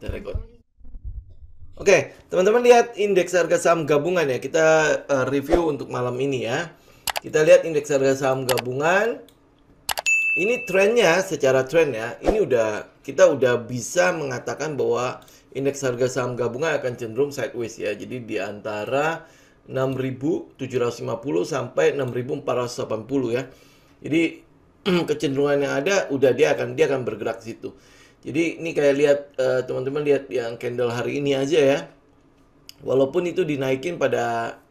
Kita record. Oke, teman-teman lihat indeks harga saham gabungan ya. Kita review untuk malam ini ya. Kita lihat indeks harga saham gabungan. Ini trennya, secara tren ya, ini kita udah bisa mengatakan bahwa indeks harga saham gabungan akan cenderung sideways ya. Jadi di antara 6.750 sampai 6.480 ya. Jadi kecenderungan yang ada dia akan bergerak ke situ. Jadi ini kayak lihat teman-teman lihat yang candle hari ini aja ya. Walaupun itu dinaikin pada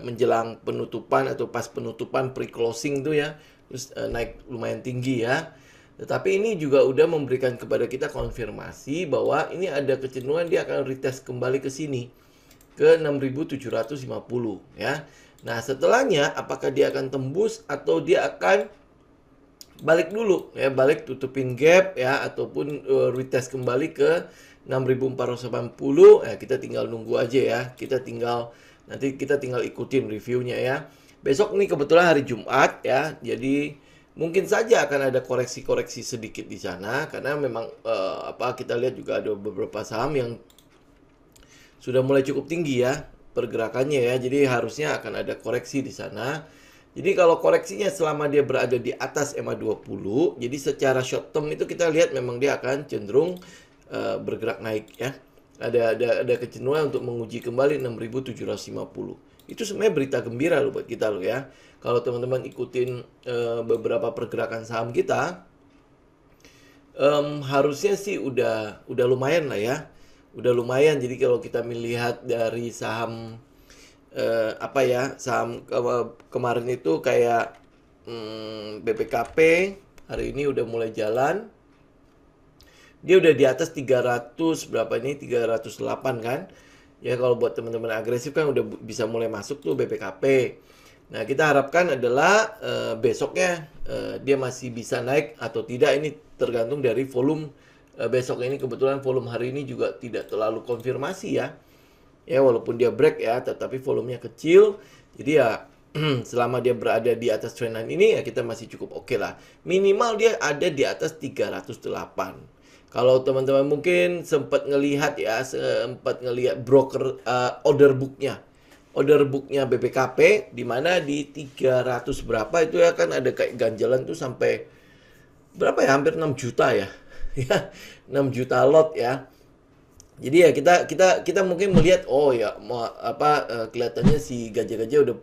menjelang penutupan atau pas penutupan pre-closing tuh ya, terus naik lumayan tinggi ya. Tetapi ini juga udah memberikan kepada kita konfirmasi bahwa ini ada kecenderungan dia akan retest kembali ke sini ke 6.750 ya. Nah, setelahnya apakah dia akan tembus atau dia akan balik dulu ya, balik tutupin gap ya, ataupun retest kembali ke 6.480 ya, kita tinggal nunggu aja ya. Nanti kita tinggal ikutin reviewnya ya. Besok nih kebetulan hari Jumat ya, jadi mungkin saja akan ada koreksi-koreksi sedikit di sana karena memang kita lihat juga ada beberapa saham yang sudah mulai cukup tinggi ya pergerakannya ya. Jadi harusnya akan ada koreksi di sana. Jadi kalau koreksinya selama dia berada di atas MA20, jadi secara short term itu kita lihat memang dia akan cenderung bergerak naik ya. Ada kecenderungan untuk menguji kembali 6.750. Itu sebenarnya berita gembira loh buat kita loh ya. Kalau teman-teman ikutin beberapa pergerakan saham kita, harusnya sih udah lumayan lah ya. Udah lumayan. Jadi kalau kita melihat dari saham saham kemarin itu kayak BPKP hari ini udah mulai jalan. Dia udah di atas 300 berapa ini, 308 kan. Ya kalau buat teman-teman agresif kan udah bisa mulai masuk tuh BPKP. Nah, kita harapkan adalah besoknya dia masih bisa naik atau tidak, ini tergantung dari volume besok ini. Kebetulan volume hari ini juga tidak terlalu konfirmasi ya. Ya walaupun dia break ya, tetapi volumenya kecil. Jadi ya selama dia berada di atas trendline ini ya kita masih cukup oke lah. Minimal dia ada di atas 308. Kalau teman-teman mungkin sempat ngelihat broker order booknya BPKP di mana di 300 berapa itu ya kan ada kayak ganjalan tuh sampai berapa ya, hampir 6 juta ya. Ya, 6 juta lot ya. Jadi ya kita mungkin melihat kelihatannya si gajah-gajah udah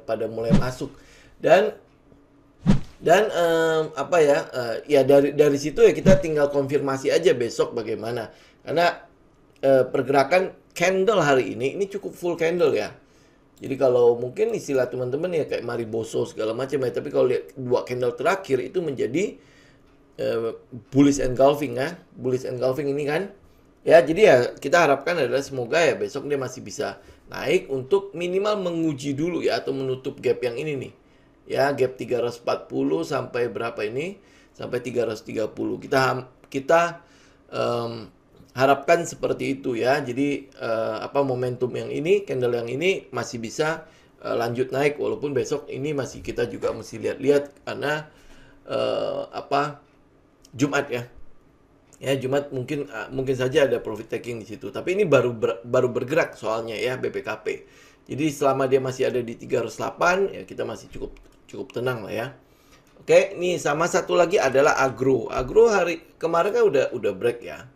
pada mulai masuk dan dari situ ya kita tinggal konfirmasi aja besok bagaimana. Karena pergerakan candle hari ini cukup full candle ya. Jadi kalau mungkin istilah teman-teman ya kayak mariboso segala macam ya, tapi kalau lihat dua candle terakhir itu menjadi bullish engulfing ya. Bullish engulfing ini kan. Ya, jadi ya kita harapkan adalah semoga ya besok dia masih bisa naik untuk minimal menguji dulu ya atau menutup gap yang ini nih. Ya, gap 340 sampai berapa ini? Sampai 330. Kita harapkan seperti itu ya. Jadi momentum yang ini, candle yang ini masih bisa lanjut naik walaupun besok ini masih kita juga mesti lihat-lihat karena Jumat ya. Ya, Jumat mungkin saja ada profit taking di situ. Tapi ini baru bergerak soalnya ya BPKP. Jadi selama dia masih ada di 308 ya kita masih cukup tenang lah ya. Oke, ini sama satu lagi adalah agro. Agro hari kemarin kan udah break ya.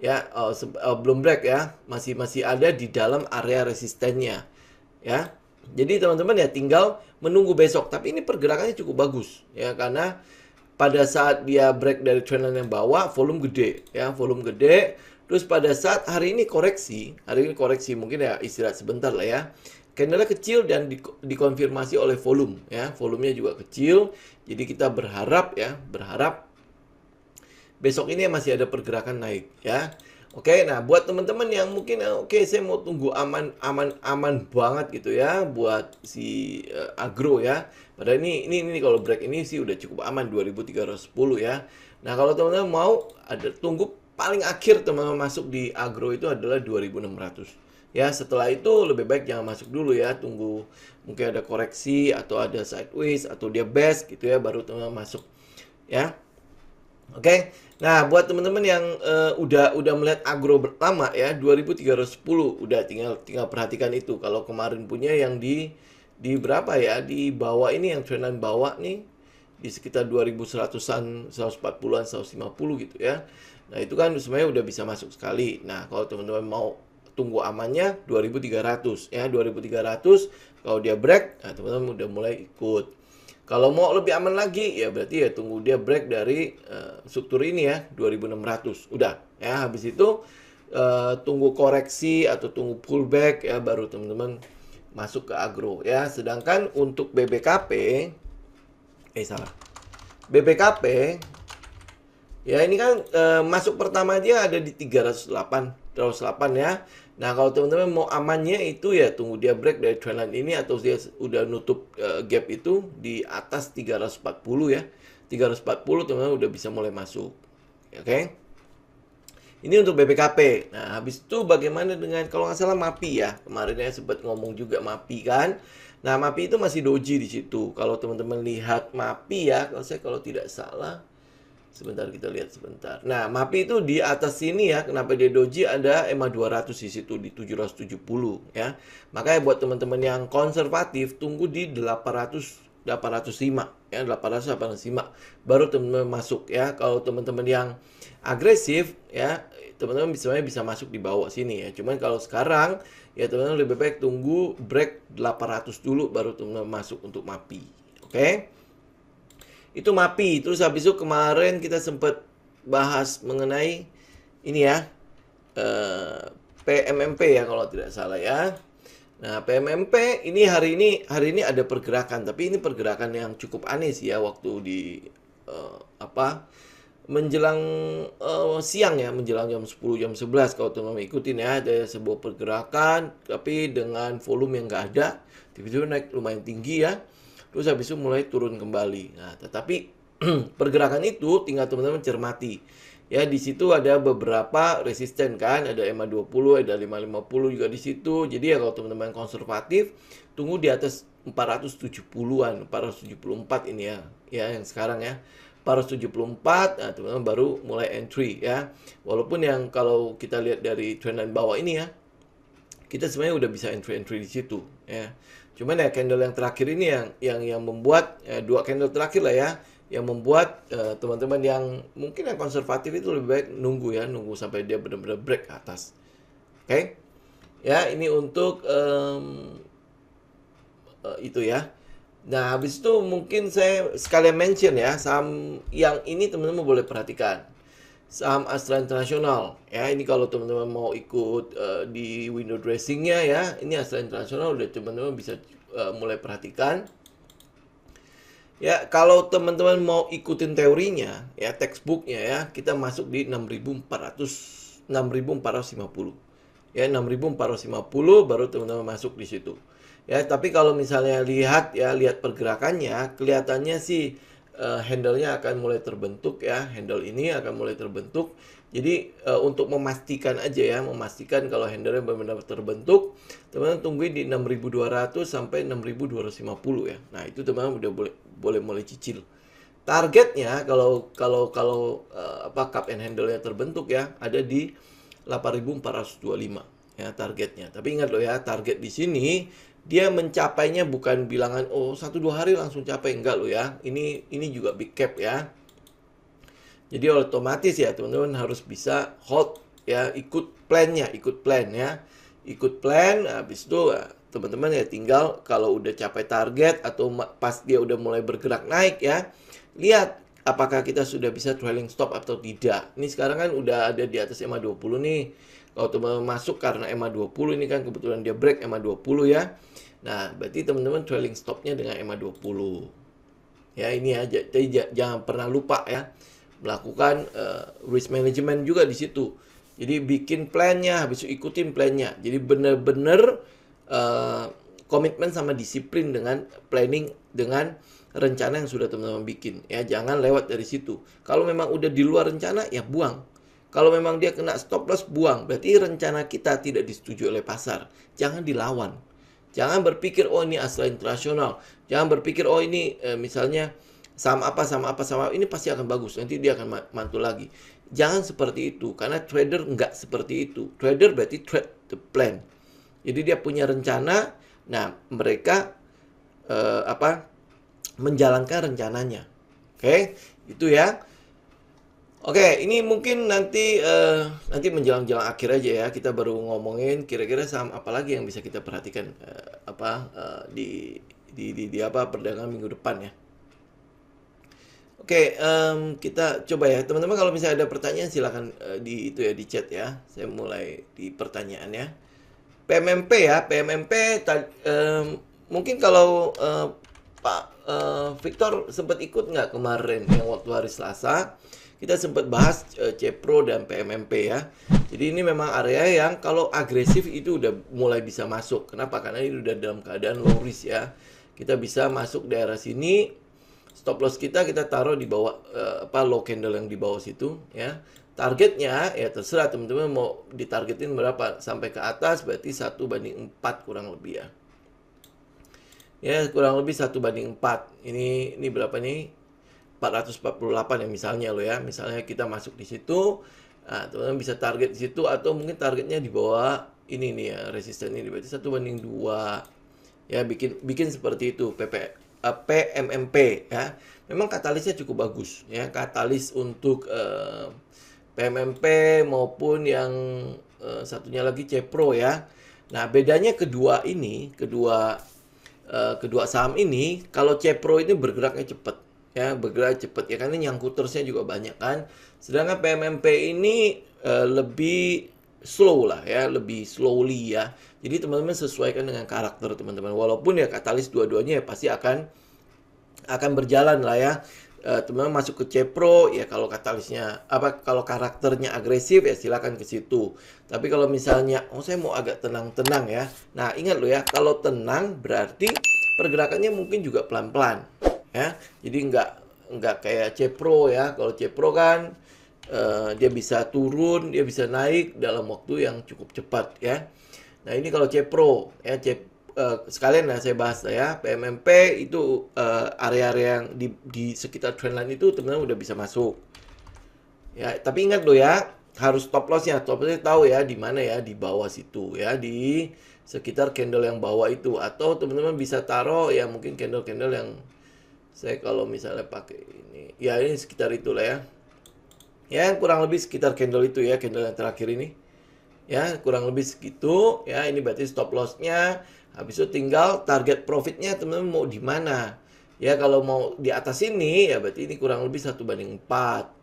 Ya, belum break ya. Masih ada di dalam area resistennya. Ya. Jadi teman-teman ya tinggal menunggu besok. Tapi ini pergerakannya cukup bagus ya karena pada saat dia break dari trendline yang bawah, volume gede ya, volume gede. Terus pada saat hari ini koreksi mungkin ya istirahat sebentar lah ya. Candle kecil dan dikonfirmasi oleh volume ya, volumenya juga kecil. Jadi kita berharap besok ini masih ada pergerakan naik ya. Oke, nah buat teman-teman yang mungkin saya mau tunggu aman banget gitu ya buat si agro ya. Padahal ini kalau break ini sih udah cukup aman 2310 ya. Nah, kalau teman-teman mau tunggu paling akhir teman-teman masuk di agro itu adalah 2600. Ya, setelah itu lebih baik jangan masuk dulu ya, tunggu mungkin ada koreksi atau ada sideways atau dia best gitu ya baru teman-teman masuk. Ya. Oke. Nah, buat teman-teman yang udah melihat agro lama ya, 2310 udah tinggal perhatikan itu. Kalau kemarin punya yang di berapa ya? Di bawah ini yang trenan bawah nih di sekitar 2100-an, 140-an, 150 gitu ya. Nah, itu kan sebenarnya udah bisa masuk sekali. Nah, kalau teman-teman mau tunggu amannya 2300 ya, 2300 kalau dia break, nah teman-teman udah mulai ikut. Kalau mau lebih aman lagi, ya berarti ya tunggu dia break dari struktur ini ya, 2600. Udah, ya habis itu tunggu koreksi atau tunggu pullback ya, baru teman-teman masuk ke agro ya. Sedangkan untuk BBKP, salah. BBKP, ya ini kan masuk pertama dia ada di 308, 308 ya. Nah, kalau teman-teman mau amannya itu ya tunggu dia break dari trendline ini atau dia udah nutup gap itu di atas 340 ya. 340 teman-teman udah bisa mulai masuk. Oke. Ini untuk BPKP. Nah, habis itu bagaimana dengan kalau nggak salah MAPI ya. Kemarin ya sempat ngomong juga MAPI kan. Nah, MAPI itu masih doji di situ. Kalau teman-teman lihat MAPI ya, kalau tidak salah, sebentar kita lihat sebentar. Nah, MAPI itu di atas sini ya. Kenapa dia doji? Ada EMA 200 di situ di 770 ya. Makanya buat teman-teman yang konservatif tunggu di 805 ya, 805 baru teman-teman masuk ya. Kalau teman-teman yang agresif ya, teman-teman bisa masuk di bawah sini ya. Cuman kalau sekarang ya teman-teman lebih baik tunggu break 800 dulu baru teman-teman masuk untuk MAPI. Oke? Itu MAPI. Terus habis itu kemarin kita sempat bahas mengenai ini ya, PMMP ya kalau tidak salah ya. Nah, PMMP ini hari ini ada pergerakan, tapi ini pergerakan yang cukup aneh sih ya waktu di menjelang siang ya, menjelang jam 10, jam 11 kalau teman-teman ikutin ya, ada sebuah pergerakan tapi dengan volume yang nggak ada, tiba-tiba naik lumayan tinggi ya. Terus habis itu mulai turun kembali. Nah, tetapi pergerakan itu tinggal teman-teman cermati. Ya, di situ ada beberapa resisten kan, ada EMA 20, ada 550 juga di situ. Jadi ya kalau teman-teman konservatif, tunggu di atas 470-an, 474 ini ya. Ya, yang sekarang ya. 474, nah teman-teman baru mulai entry ya. Walaupun yang kalau kita lihat dari trendline bawah ini ya, kita sebenarnya udah bisa entry di situ ya. Cuman ya candle yang terakhir ini yang membuat dua candle terakhir lah ya, yang membuat teman-teman yang mungkin yang konservatif itu lebih baik nunggu sampai dia benar-benar break ke atas. Oke? Ya, ini untuk itu ya. Nah, habis itu mungkin saya sekalian mention ya, saham yang ini teman-teman boleh perhatikan. Saham Astra International ya, ini kalau teman-teman mau ikut di window dressingnya ya, ini Astra International udah teman-teman bisa mulai perhatikan ya. Kalau teman-teman mau ikutin teorinya ya, textbooknya ya, kita masuk di 6.450 ya, 6.450 baru teman-teman masuk di situ ya. Tapi kalau misalnya lihat pergerakannya, kelihatannya sih handle-nya akan mulai terbentuk ya. Handle ini akan mulai terbentuk. Jadi untuk memastikan aja ya, memastikan kalau handle-nya benar-benar terbentuk, teman-teman tungguin di 6.200 sampai 6.250 ya. Nah, itu teman-teman udah boleh mulai cicil. Targetnya kalau cup and handle-nya terbentuk ya, ada di 8.425 ya targetnya. Tapi ingat loh ya, target di sini dia mencapainya bukan bilangan 1-2 hari langsung capai, enggak loh ya. Ini juga big cap ya. Jadi otomatis ya teman-teman harus bisa hold ya, ikut plan ya. Ikut plan, habis itu teman-teman ya tinggal kalau udah capai target atau pas dia udah mulai bergerak naik ya, lihat apakah kita sudah bisa trailing stop atau tidak. Ini sekarang kan udah ada di atas EMA 20 nih. Kalau teman-teman masuk karena EMA 20 ini kan kebetulan dia break EMA 20 ya. Nah, berarti teman-teman trailing stopnya dengan EMA 20. Ya, ini aja. Jadi jangan pernah lupa ya, melakukan risk management juga di situ. Jadi bikin plannya, habis itu ikutin plannya. Jadi benar-benar komitmen sama disiplin dengan planning, dengan rencana yang sudah teman-teman bikin. Ya, jangan lewat dari situ. Kalau memang udah di luar rencana, ya buang. Kalau memang dia kena stop loss, buang. Berarti rencana kita tidak disetujui oleh pasar. Jangan dilawan. Jangan berpikir, oh ini Astra International. Jangan berpikir, oh ini misalnya saham apa, saham apa, saham apa, ini pasti akan bagus. Nanti dia akan mantul lagi. Jangan seperti itu, karena trader nggak seperti itu. Trader berarti trade the plan. Jadi dia punya rencana, nah mereka menjalankan rencananya. Oke, itu ya. Oke, ini mungkin nanti menjelang-jelang akhir aja ya, kita baru ngomongin kira-kira saham apa lagi yang bisa kita perhatikan di perdagangan minggu depan ya. Oke, kita coba ya teman-teman, kalau misalnya ada pertanyaan silahkan di chat ya. Saya mulai di pertanyaan ya. PMMP ya, mungkin kalau Pak Victor sempat ikut nggak kemarin yang waktu hari Selasa? Kita sempat bahas Cepro dan PMMP ya. Jadi ini memang area yang kalau agresif itu udah mulai bisa masuk. Kenapa? Karena ini udah dalam keadaan low risk ya. Kita bisa masuk daerah sini. Stop loss kita taruh di bawah low candle yang di bawah situ ya. Targetnya ya terserah teman-teman mau ditargetin berapa, sampai ke atas berarti 1/4 kurang lebih ya. Ya kurang lebih 1/4. Ini berapa nih? 448 ya misalnya lo ya. Misalnya kita masuk di situ, nah, teman-teman bisa target di situ atau mungkin targetnya di bawah ini nih ya, resisten ini berarti 1/2. Ya bikin seperti itu PMMP ya. Memang katalisnya cukup bagus ya, katalis untuk PMMP maupun yang satunya lagi Cepro ya. Nah, bedanya kedua saham ini, kalau Cepro ini bergeraknya cepat ya, karena nyangkut terusnya juga banyak kan. Sedangkan PMMP ini lebih slow lah ya, lebih slowly ya. Jadi teman-teman sesuaikan dengan karakter teman-teman. Walaupun ya katalis dua-duanya ya pasti akan berjalan lah ya. Teman-teman masuk ke Cepro ya, kalau katalisnya kalau karakternya agresif ya silakan ke situ. Tapi kalau misalnya saya mau agak tenang-tenang ya. Nah, ingat lo ya, kalau tenang berarti pergerakannya mungkin juga pelan-pelan ya. Jadi nggak kayak Cepro ya. Kalau Cepro kan dia bisa turun, dia bisa naik dalam waktu yang cukup cepat ya. Nah, ini kalau Cepro ya, sekalian saya bahas ya, PMMP itu area-area yang di sekitar trendline itu teman-teman udah bisa masuk. Ya, tapi ingat lo ya, harus stop lossnya. Stop lossnya tahu ya di mana ya, di bawah situ ya, di sekitar candle yang bawah itu. Atau teman-teman bisa taruh ya mungkin candle-candle yang saya kalau misalnya pakai ini, ya ini sekitar itulah ya. Ya, kurang lebih sekitar candle itu ya, candle yang terakhir ini. Ya, kurang lebih segitu ya. Ini berarti stop loss-nya. Habis itu tinggal target profitnya teman-teman mau di mana. Ya, kalau mau di atas ini ya berarti ini kurang lebih 1/4.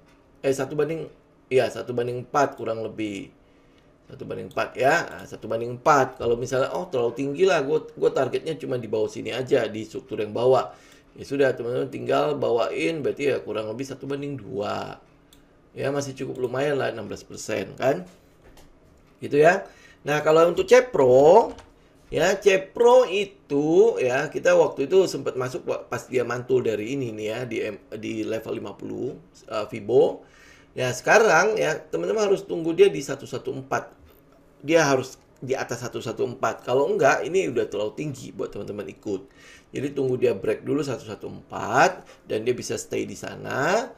1/4 kurang lebih. 1/4 ya. Nah, 1/4. Kalau misalnya terlalu tinggi lah, gue targetnya cuma di bawah sini aja, di struktur yang bawah. Ya sudah teman-teman tinggal bawain, berarti ya kurang lebih 1/2. Ya masih cukup lumayan lah, 16% kan. Gitu ya. Nah, kalau untuk Cepro ya, Cepro itu ya kita waktu itu sempat masuk pas dia mantul dari ini nih ya, di level 50 Fibo. Ya, sekarang ya teman-teman harus tunggu dia di 114. Dia harus di atas 114. Kalau enggak ini udah terlalu tinggi buat teman-teman ikut. Jadi tunggu dia break dulu 114 dan dia bisa stay di sana.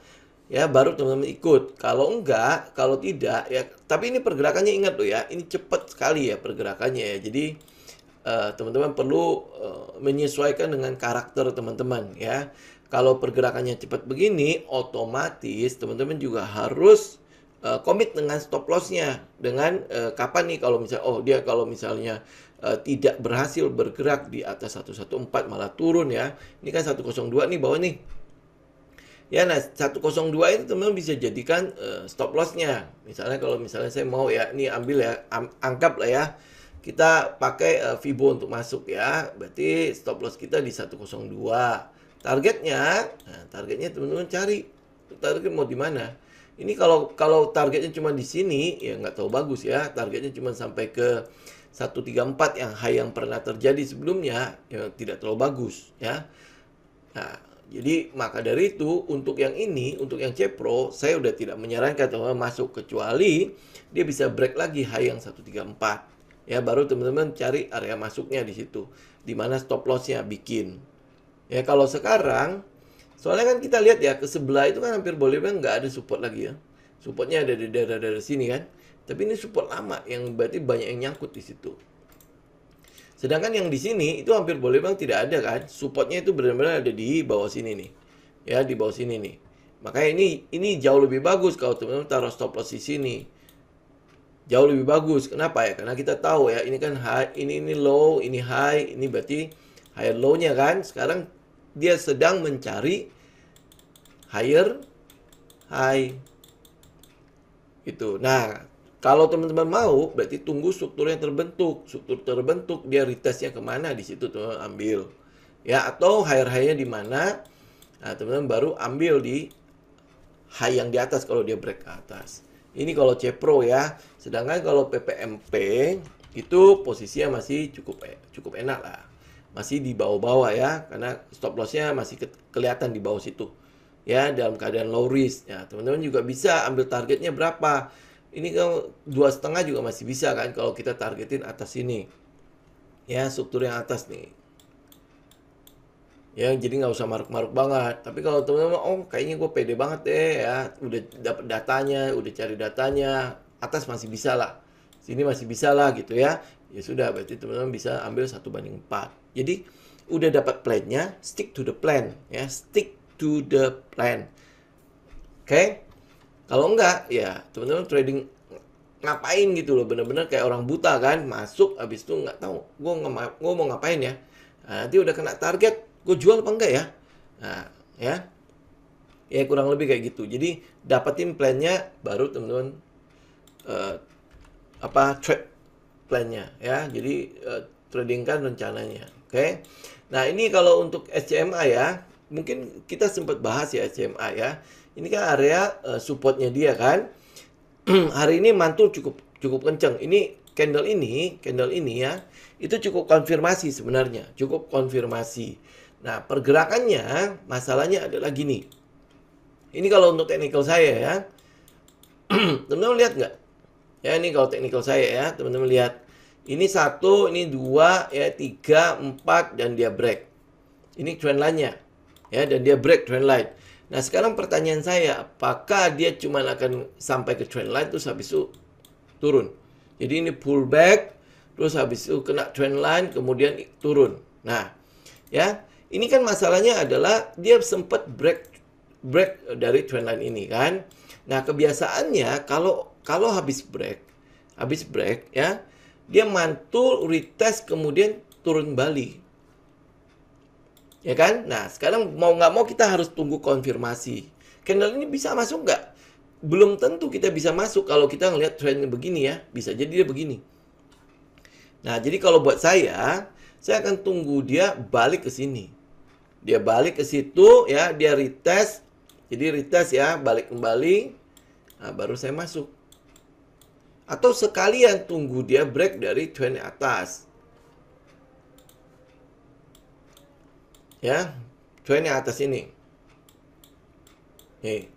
Ya, baru teman-teman ikut. Kalau enggak, kalau tidak ya, tapi ini pergerakannya ingat loh ya, ini cepat sekali ya pergerakannya ya. Jadi teman-teman perlu menyesuaikan dengan karakter teman-teman ya. Kalau pergerakannya cepat begini, otomatis teman-teman juga harus komit dengan stop loss-nya. Dengan kapan nih kalau misalnya kalau misalnya tidak berhasil bergerak di atas 114 malah turun ya. Ini kan 102 nih bawah nih. Ya, nah 102 itu teman-teman bisa jadikan stop loss-nya. Misalnya kalau misalnya saya mau ya, ini ambil ya, anggap lah ya, kita pakai Fibo untuk masuk ya. Berarti stop loss kita di 102. Targetnya teman-teman cari. Target mau di mana? Ini kalau targetnya cuma di sini ya nggak tahu bagus ya. Targetnya cuma sampai ke 134 yang high yang pernah terjadi sebelumnya ya tidak terlalu bagus ya. Nah, jadi maka dari itu untuk yang ini, untuk yang Cepro, saya udah tidak menyarankan teman-teman masuk kecuali dia bisa break lagi high yang 134. Ya, baru teman-teman cari area masuknya di situ. Di mana stop loss-nya bikin. Ya, kalau sekarang Soalnya kan kita lihat ya, ke sebelah itu kan hampir boleh bilang nggak ada support lagi ya. Supportnya ada di daerah-daerah sini kan. Tapi ini support lama yang berarti banyak yang nyangkut di situ. Sedangkan yang di sini itu hampir boleh bilang tidak ada kan. Supportnya itu benar-benar ada di bawah sini nih. Ya, di bawah sini nih. Makanya ini jauh lebih bagus kalau teman-teman taruh stop loss di sini. Jauh lebih bagus. Kenapa ya? Karena kita tahu ya, ini kan high, ini low, ini high, ini berarti higher low-nya kan. Sekarang dia sedang mencari higher high. Itu. Nah, kalau teman-teman mau, berarti tunggu struktur yang terbentuk. Struktur terbentuk, dia retestnya kemana, di situ teman-teman ambil. Ya, atau higher high-nya di mana, nah teman-teman baru ambil di high yang di atas kalau dia break ke atas. Ini kalau Cepro ya. Sedangkan kalau PPMP itu posisinya masih cukup enak lah. Masih di bawah-bawah ya, karena stop loss-nya masih kelihatan di bawah situ. Ya, dalam keadaan low risk. Ya, teman-teman juga bisa ambil targetnya berapa. Ini kalau 2,5 juga masih bisa kan kalau kita targetin atas sini. Ya, struktur yang atas nih. Ya, jadi nggak usah maruk-maruk banget. Tapi kalau teman-teman, oh kayaknya gue pede banget deh ya, udah dapat datanya, udah cari datanya, atas masih bisa lah, sini masih bisa lah gitu ya. Ya sudah, berarti teman-teman bisa ambil 1/4. Jadi udah dapat plannya, stick to the plan ya, stick to the plan. Oke? Kalau enggak, ya teman-teman trading ngapain gitu loh, bener-bener kayak orang buta kan, masuk habis itu nggak tahu gue mau ngapain ya. Nah, nanti udah kena target, gue jual apa enggak ya? Nah, ya kurang lebih kayak gitu. Jadi dapetin plannya, baru teman-teman trade plannya ya. Jadi tradingkan rencananya. Oke. Nah, ini kalau untuk SCMA ya, mungkin kita sempat bahas ya SCMA ya. Ini kan area supportnya dia kan. Hari ini mantul cukup kenceng. Ini candle ini ya, itu cukup konfirmasi sebenarnya, cukup konfirmasi. Nah, pergerakannya masalahnya adalah gini. Ini kalau untuk technical saya ya. Teman-teman lihat nggak? Ya, ini kalau technical saya ya, teman-teman lihat. Ini 1, ini 2, ya 3, 4 dan dia break. Ini trend line-nya. Ya, dan dia break trend line. Nah, sekarang pertanyaan saya, apakah dia cuma akan sampai ke trend line terus habis itu turun? Jadi ini pullback, terus habis itu kena trend line, kemudian turun. Nah, ya, ini kan masalahnya adalah dia sempat break dari trend line ini kan. Nah, kebiasaannya kalau habis break ya, dia mantul, retest, kemudian turun balik. Ya kan? Nah, sekarang mau nggak mau kita harus tunggu konfirmasi. Candle ini bisa masuk nggak? Belum tentu kita bisa masuk kalau kita ngelihat trendnya begini ya. Bisa jadi dia begini. Nah, jadi kalau buat saya akan tunggu dia balik ke sini. Dia balik ke situ ya, dia retest. Jadi retest ya, balik kembali. Nah, baru saya masuk. Atau sekalian tunggu dia break dari trend atas. Ya, trend yang atas ini. Nih.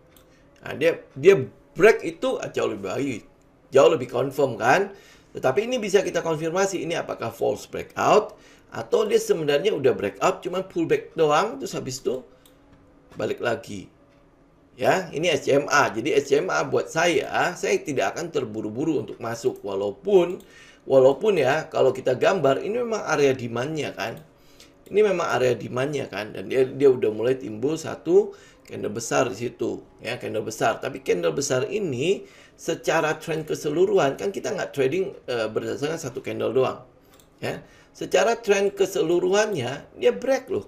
Nah, dia break itu jauh lebih baik. Jauh lebih confirm kan? Tetapi ini bisa kita konfirmasi, ini apakah false breakout atau dia sebenarnya udah breakout cuma pullback doang terus habis itu balik lagi. Ya, ini SCMA. Jadi SCMA buat saya tidak akan terburu-buru untuk masuk walaupun ya kalau kita gambar ini memang area demand-nya kan. Ini memang area demand-nya kan, dan dia udah mulai timbul satu candle besar di situ, ya candle besar. Tapi candle besar ini secara trend keseluruhan kan kita nggak trading berdasarkan satu candle doang, ya. Secara trend keseluruhannya dia break loh,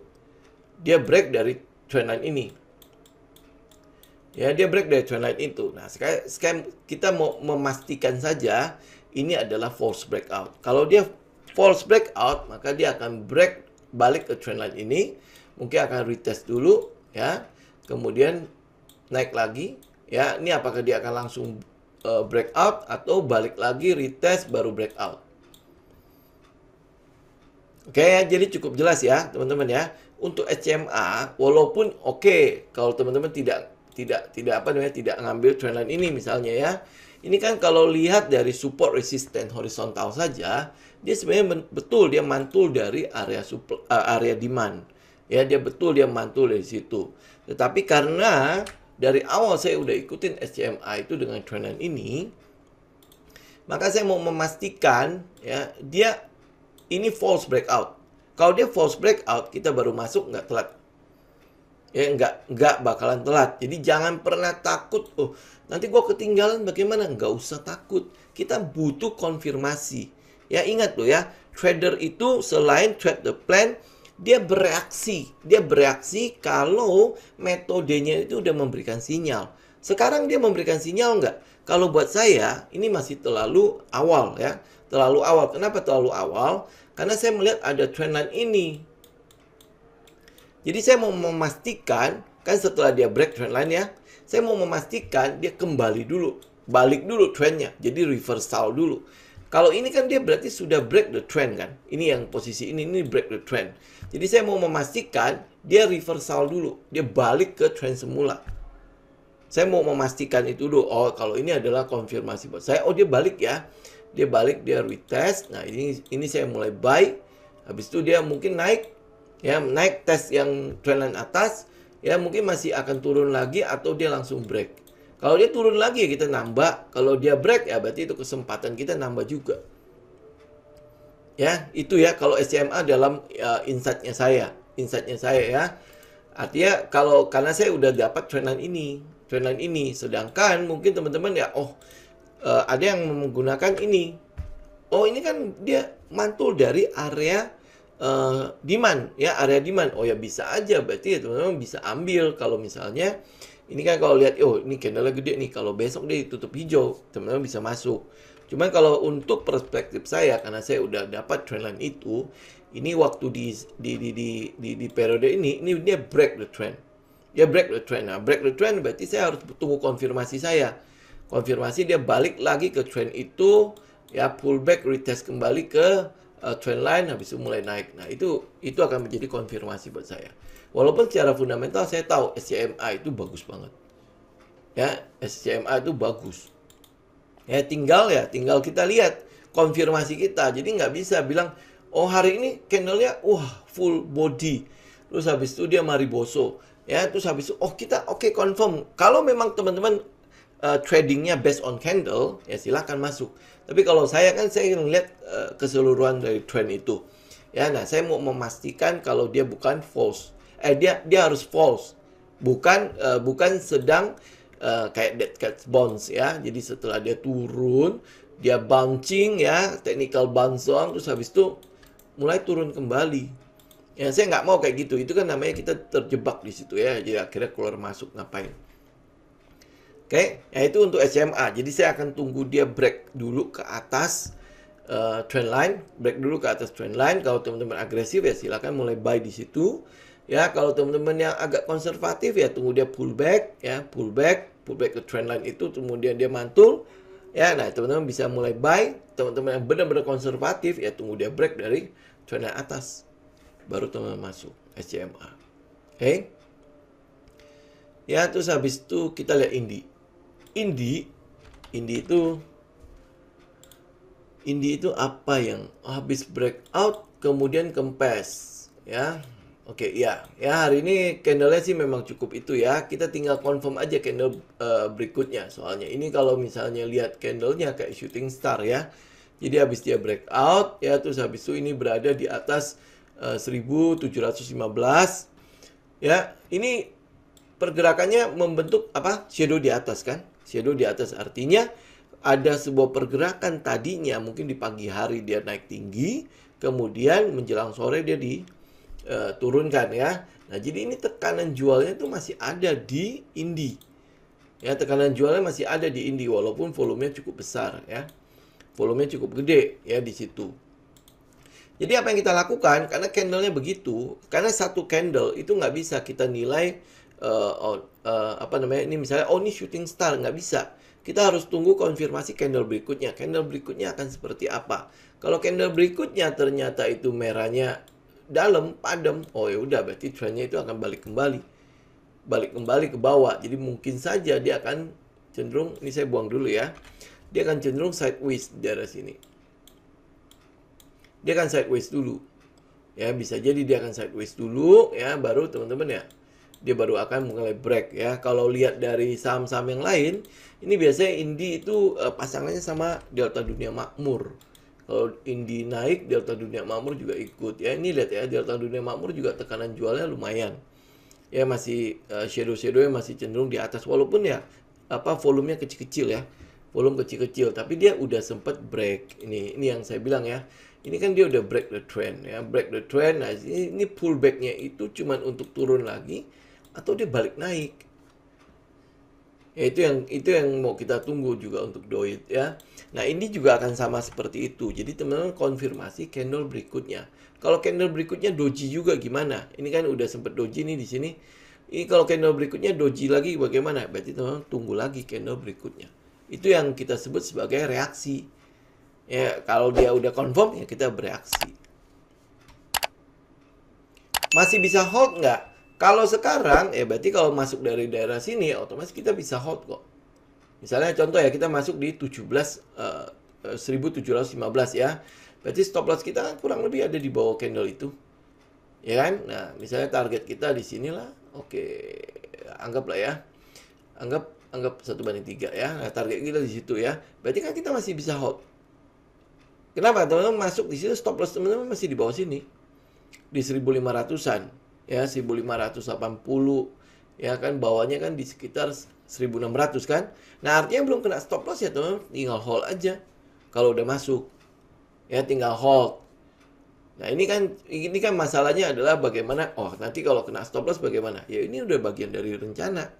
dia break dari trend line ini, ya dia break dari trend line itu. Nah sekarang kita mau memastikan saja ini adalah false breakout. Kalau dia false breakout maka dia akan break balik ke trend line ini, mungkin akan retest dulu ya, kemudian naik lagi ya. Ini apakah dia akan langsung breakout atau balik lagi retest baru breakout. Oke ya, jadi cukup jelas ya teman-teman ya. Untuk SCMA walaupun kalau teman-teman tidak ngambil trend line ini misalnya ya. Ini kan kalau lihat dari support resisten horizontal saja, dia sebenarnya betul dia mantul dari area demand. Ya, dia mantul dari situ. Tetapi karena dari awal saya udah ikutin SCMA itu dengan trendline ini, maka saya mau memastikan ya dia ini false breakout. Kalau dia false breakout, kita baru masuk nggak telat. Ya nggak bakalan telat. Jadi jangan pernah takut. Oh, nanti gua ketinggalan bagaimana? Nggak usah takut. Kita butuh konfirmasi. Ya ingat loh ya, trader itu selain trade the plan, dia bereaksi. Dia bereaksi kalau metodenya itu udah memberikan sinyal. Sekarang dia memberikan sinyal nggak? Kalau buat saya, ini masih terlalu awal ya. Terlalu awal. Kenapa terlalu awal? Karena saya melihat ada trendline ini. Jadi saya mau memastikan, kan setelah dia break trendline ya, saya mau memastikan dia kembali dulu. Balik dulu trendnya. Jadi reversal dulu. Kalau ini kan dia berarti sudah break the trend kan. Ini yang posisi ini break the trend. Jadi saya mau memastikan dia reversal dulu. Dia balik ke trend semula. Saya mau memastikan itu dulu. Oh, kalau ini adalah konfirmasi buat saya. Oh, dia balik ya. Dia balik, dia retest. Nah, ini saya mulai buy. Habis itu dia mungkin naik. Ya, naik tes yang trendline atas. Ya, mungkin masih akan turun lagi atau dia langsung break. Kalau dia turun lagi ya kita nambah. Kalau dia break ya berarti itu kesempatan kita nambah juga. Ya, itu ya kalau SCMA dalam insight-nya saya. Insight-nya saya ya. Artinya kalau karena saya udah dapat trendline ini. Sedangkan mungkin teman-teman ya, ada yang menggunakan ini. Oh, ini kan dia mantul dari area demand ya, area demand. Oh ya bisa aja berarti ya teman-teman bisa ambil kalau misalnya ini kan kalau lihat ini candle gede nih, kalau besok dia tutup hijau, teman-teman bisa masuk. Cuman kalau untuk perspektif saya karena saya udah dapat trendline itu, ini waktu di periode ini dia break the trend. Dia break the trend. Nah, break the trend berarti saya harus tunggu konfirmasi saya. Konfirmasi dia balik lagi ke trend itu, ya pullback retest kembali ke trend line habis itu mulai naik. Nah, itu akan menjadi konfirmasi buat saya. Walaupun secara fundamental saya tahu SCMA itu bagus banget. Ya, SCMA itu bagus. Ya, tinggal kita lihat konfirmasi kita. Jadi nggak bisa bilang, oh hari ini candlenya full body. Terus habis itu dia mariboso. Ya, terus habis itu kita confirm. Kalau memang teman-teman tradingnya based on candle, ya silahkan masuk. Tapi kalau saya ngelihat keseluruhan dari trend itu. Ya, nah saya mau memastikan kalau dia bukan false. Dia harus false. Bukan sedang kayak dead cat bounce ya. Jadi setelah dia turun, dia bouncing ya, technical bounce doang, terus habis itu mulai turun kembali. Ya, saya nggak mau kayak gitu. Itu kan namanya kita terjebak di situ ya. Jadi akhirnya keluar masuk ngapain. Oke, ya itu untuk SCMA. Jadi saya akan tunggu dia break dulu ke atas trend line, break dulu ke atas trend line. Kalau teman-teman agresif ya silakan mulai buy di situ. Ya, kalau teman-teman yang agak konservatif ya tunggu dia pullback ke trend line itu, kemudian dia mantul. Ya, nah teman-teman bisa mulai buy. Teman-teman yang benar-benar konservatif ya tunggu dia break dari trend line atas. Baru teman-teman masuk SCMA. Oke. Ya, terus habis itu kita lihat Indi itu apa yang habis breakout kemudian kempes ya. Oke, ya hari ini candlenya sih memang cukup itu ya. Kita tinggal confirm aja candle berikutnya. Soalnya ini kalau misalnya lihat candlenya kayak shooting star ya. Jadi habis dia breakout ya, terus habis itu ini berada di atas 1715 ya. Ini pergerakannya membentuk apa? Shadow di atas kan? Shadow di atas artinya ada sebuah pergerakan tadinya mungkin di pagi hari dia naik tinggi, kemudian menjelang sore dia turunkan ya. Nah, jadi ini tekanan jualnya itu masih ada di Indi. Ya, tekanan jualnya masih ada di Indi walaupun volumenya cukup besar ya. Volumenya cukup gede ya di situ. Jadi apa yang kita lakukan karena candlenya begitu, karena satu candle itu nggak bisa kita nilai ini misalnya ini shooting star, nggak bisa. Kita harus tunggu konfirmasi candle berikutnya. Candle berikutnya akan seperti apa? Kalau candle berikutnya ternyata itu merahnya dalam, padam, ya udah berarti trendnya itu akan balik kembali ke bawah. Jadi mungkin saja dia akan cenderung, ini saya buang dulu ya, dia akan cenderung sideways di daerah sini. Dia akan sideways dulu ya, bisa jadi dia akan sideways dulu ya, baru teman-teman ya dia baru akan mulai break ya. Kalau lihat dari saham-saham yang lain, ini biasanya Indi itu pasangannya sama Delta Dunia Makmur. Kalau Indi naik, Delta Dunia Makmur juga ikut ya. Ini lihat ya, Delta Dunia Makmur juga tekanan jualnya lumayan. Ya masih shadow-shadownya masih cenderung di atas walaupun ya volumenya kecil-kecil ya. Volume kecil-kecil, tapi dia udah sempat break. Ini yang saya bilang ya. Ini kan dia udah break the trend ya, break the trend. Nah, ini pullbacknya itu cuman untuk turun lagi atau dia balik naik. Ya itu yang mau kita tunggu juga untuk DOIT ya. Nah, ini juga akan sama seperti itu. Jadi teman-teman konfirmasi candle berikutnya. Kalau candle berikutnya doji juga gimana? Ini kan udah sempat doji nih di sini. Ini kalau candle berikutnya doji lagi bagaimana? Berarti teman-teman tunggu lagi candle berikutnya. Itu yang kita sebut sebagai reaksi. Ya, kalau dia udah confirm ya kita bereaksi. Masih bisa hold nggak? Kalau sekarang ya berarti kalau masuk dari daerah sini ya otomatis kita bisa hold kok. Misalnya contoh ya kita masuk di 1715 ya. Berarti stop loss kita kan kurang lebih ada di bawah candle itu. Ya kan? Nah, misalnya target kita di sinilah. Oke, anggaplah ya. Anggap 1/3 ya. Nah, target kita di situ ya. Berarti kan kita masih bisa hold. Kenapa? Teman-teman masuk di sini stop loss teman-teman masih di bawah sini. Di 1500-an. Ya, 1580. Ya kan bawahnya kan di sekitar 1600 kan. Nah, artinya belum kena stop loss ya, teman-teman. Tinggal hold aja. Kalau udah masuk. Ya, tinggal hold. Nah, ini kan masalahnya adalah bagaimana nanti kalau kena stop loss bagaimana? Ya, ini udah bagian dari rencana.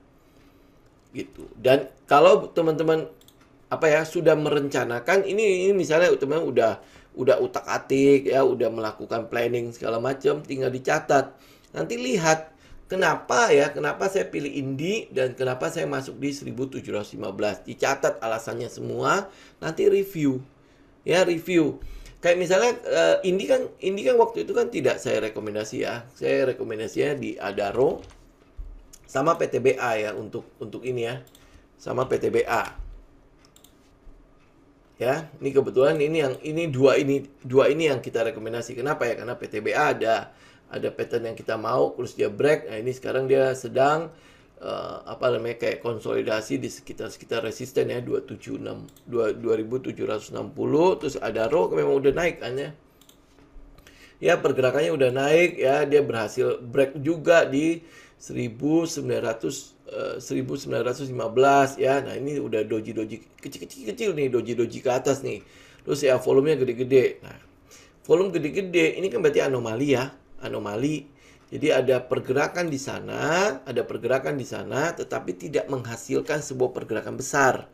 Gitu. Dan kalau teman-teman sudah merencanakan ini misalnya teman-teman udah utak-atik ya, udah melakukan planning segala macam, tinggal dicatat. Nanti lihat kenapa saya pilih Indi dan kenapa saya masuk di 1715. Dicatat alasannya semua, nanti review. Ya, review. Kayak misalnya Indi kan waktu itu kan tidak saya rekomendasi ya. Saya rekomendasinya di Adaro sama PTBA ya untuk ini ya. Sama PTBA. Ya, ini kebetulan dua ini yang kita rekomendasi. Kenapa ya? Karena PTBA ada pattern yang kita mau, terus dia break. Nah, ini sekarang dia sedang kayak konsolidasi di sekitar resisten ya 2760, terus ada row memang udah naik kan ya. Ya, pergerakannya udah naik ya, dia berhasil break juga di 1915 ya. Nah, ini udah doji kecil nih, doji ke atas nih. Terus ya volumenya gede-gede. Nah, volume gede-gede ini kan berarti anomali ya, anomali. Jadi ada pergerakan di sana, tetapi tidak menghasilkan sebuah pergerakan besar.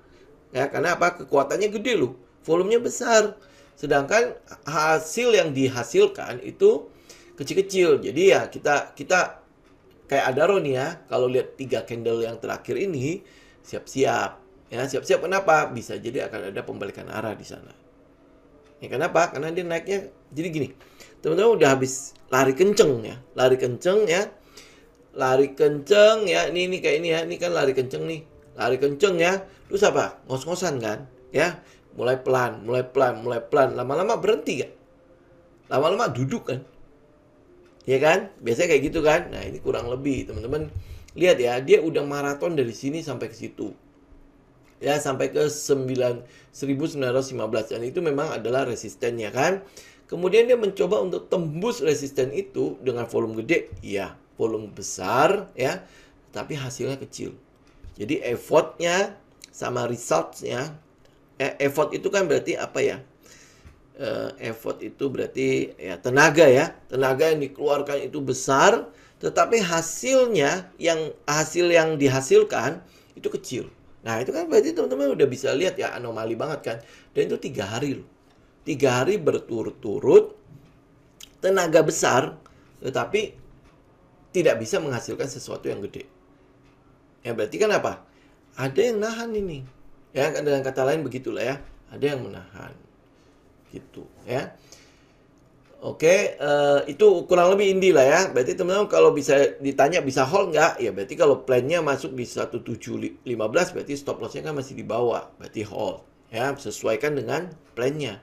Ya, karena apa? Kekuatannya gede loh, volumenya besar. Sedangkan hasil yang dihasilkan itu kecil-kecil. Jadi ya kita kayak Adaro nih ya, kalau lihat 3 candle yang terakhir ini, siap-siap. Ya, siap-siap kenapa? Bisa jadi akan ada pembalikan arah di sana. Ya, kenapa? Karena dia naiknya, jadi gini, teman-teman udah habis lari kenceng ya. Lari kenceng ya, ini kayak ini ya, ini kan lari kenceng nih. Lari kenceng ya, terus apa? Ngos-ngosan kan? Ya, mulai pelan. Lama-lama berhenti kan? Lama-lama duduk kan? Ya kan? Biasanya kayak gitu kan? Nah, ini kurang lebih, teman-teman. Lihat ya, dia udah maraton dari sini sampai ke situ. Ya, sampai ke 1915. Dan itu memang adalah resistennya kan? Kemudian dia mencoba untuk tembus resisten itu dengan volume gede. Iya, volume besar ya, tapi hasilnya kecil. Jadi effortnya sama resultsnya, effort itu kan berarti apa ya? Effort itu berarti ya tenaga ya, tenaga yang dikeluarkan itu besar, tetapi hasil yang dihasilkan itu kecil. Nah, itu kan berarti teman-teman udah bisa lihat ya, anomali banget kan. Dan itu 3 hari loh, 3 hari berturut-turut, tenaga besar tetapi tidak bisa menghasilkan sesuatu yang gede. Ya berarti kan apa? Ada yang nahan ini. Ya, dengan kata lain begitulah ya, ada yang menahan. Gitu ya. Oke, itu kurang lebih Indi lah ya. Berarti teman-teman kalau bisa ditanya bisa hold nggak? Ya berarti kalau plannya masuk di 1715 berarti stop lossnya kan masih di bawah. Berarti hold. Ya, sesuaikan dengan plannya.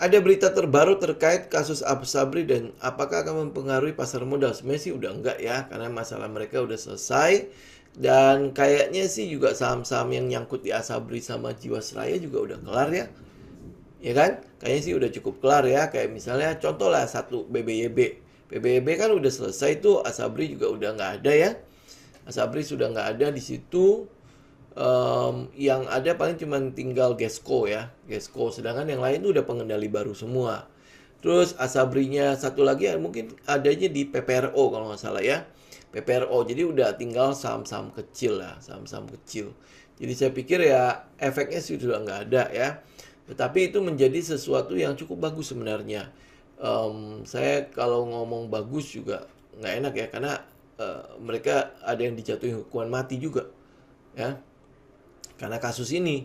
Ada berita terbaru terkait kasus Asabri dan apakah akan mempengaruhi pasar modal? Sebenarnya sih udah enggak ya, karena masalah mereka udah selesai. Dan kayaknya sih juga saham-saham yang nyangkut di Asabri sama Jiwasraya juga udah kelar ya. Ya kan? Kayaknya sih udah cukup kelar ya. Kayak misalnya contoh lah satu BBYB. BBYB kan udah selesai tuh, Asabri juga udah nggak ada ya. Asabri sudah nggak ada di situ. Yang ada paling cuma tinggal Gesco ya, Gesco. Sedangkan yang lain tuh udah pengendali baru semua. Terus Asabrinya satu lagi ya, mungkin adanya di PPRO kalau nggak salah ya. PPRO, jadi udah tinggal saham-saham kecil lah, saham-saham kecil. Jadi saya pikir ya efeknya sih sudah nggak ada ya. Tetapi itu menjadi sesuatu yang cukup bagus sebenarnya. Saya kalau ngomong bagus juga nggak enak ya, karena mereka ada yang dijatuhi hukuman mati juga ya, karena kasus ini.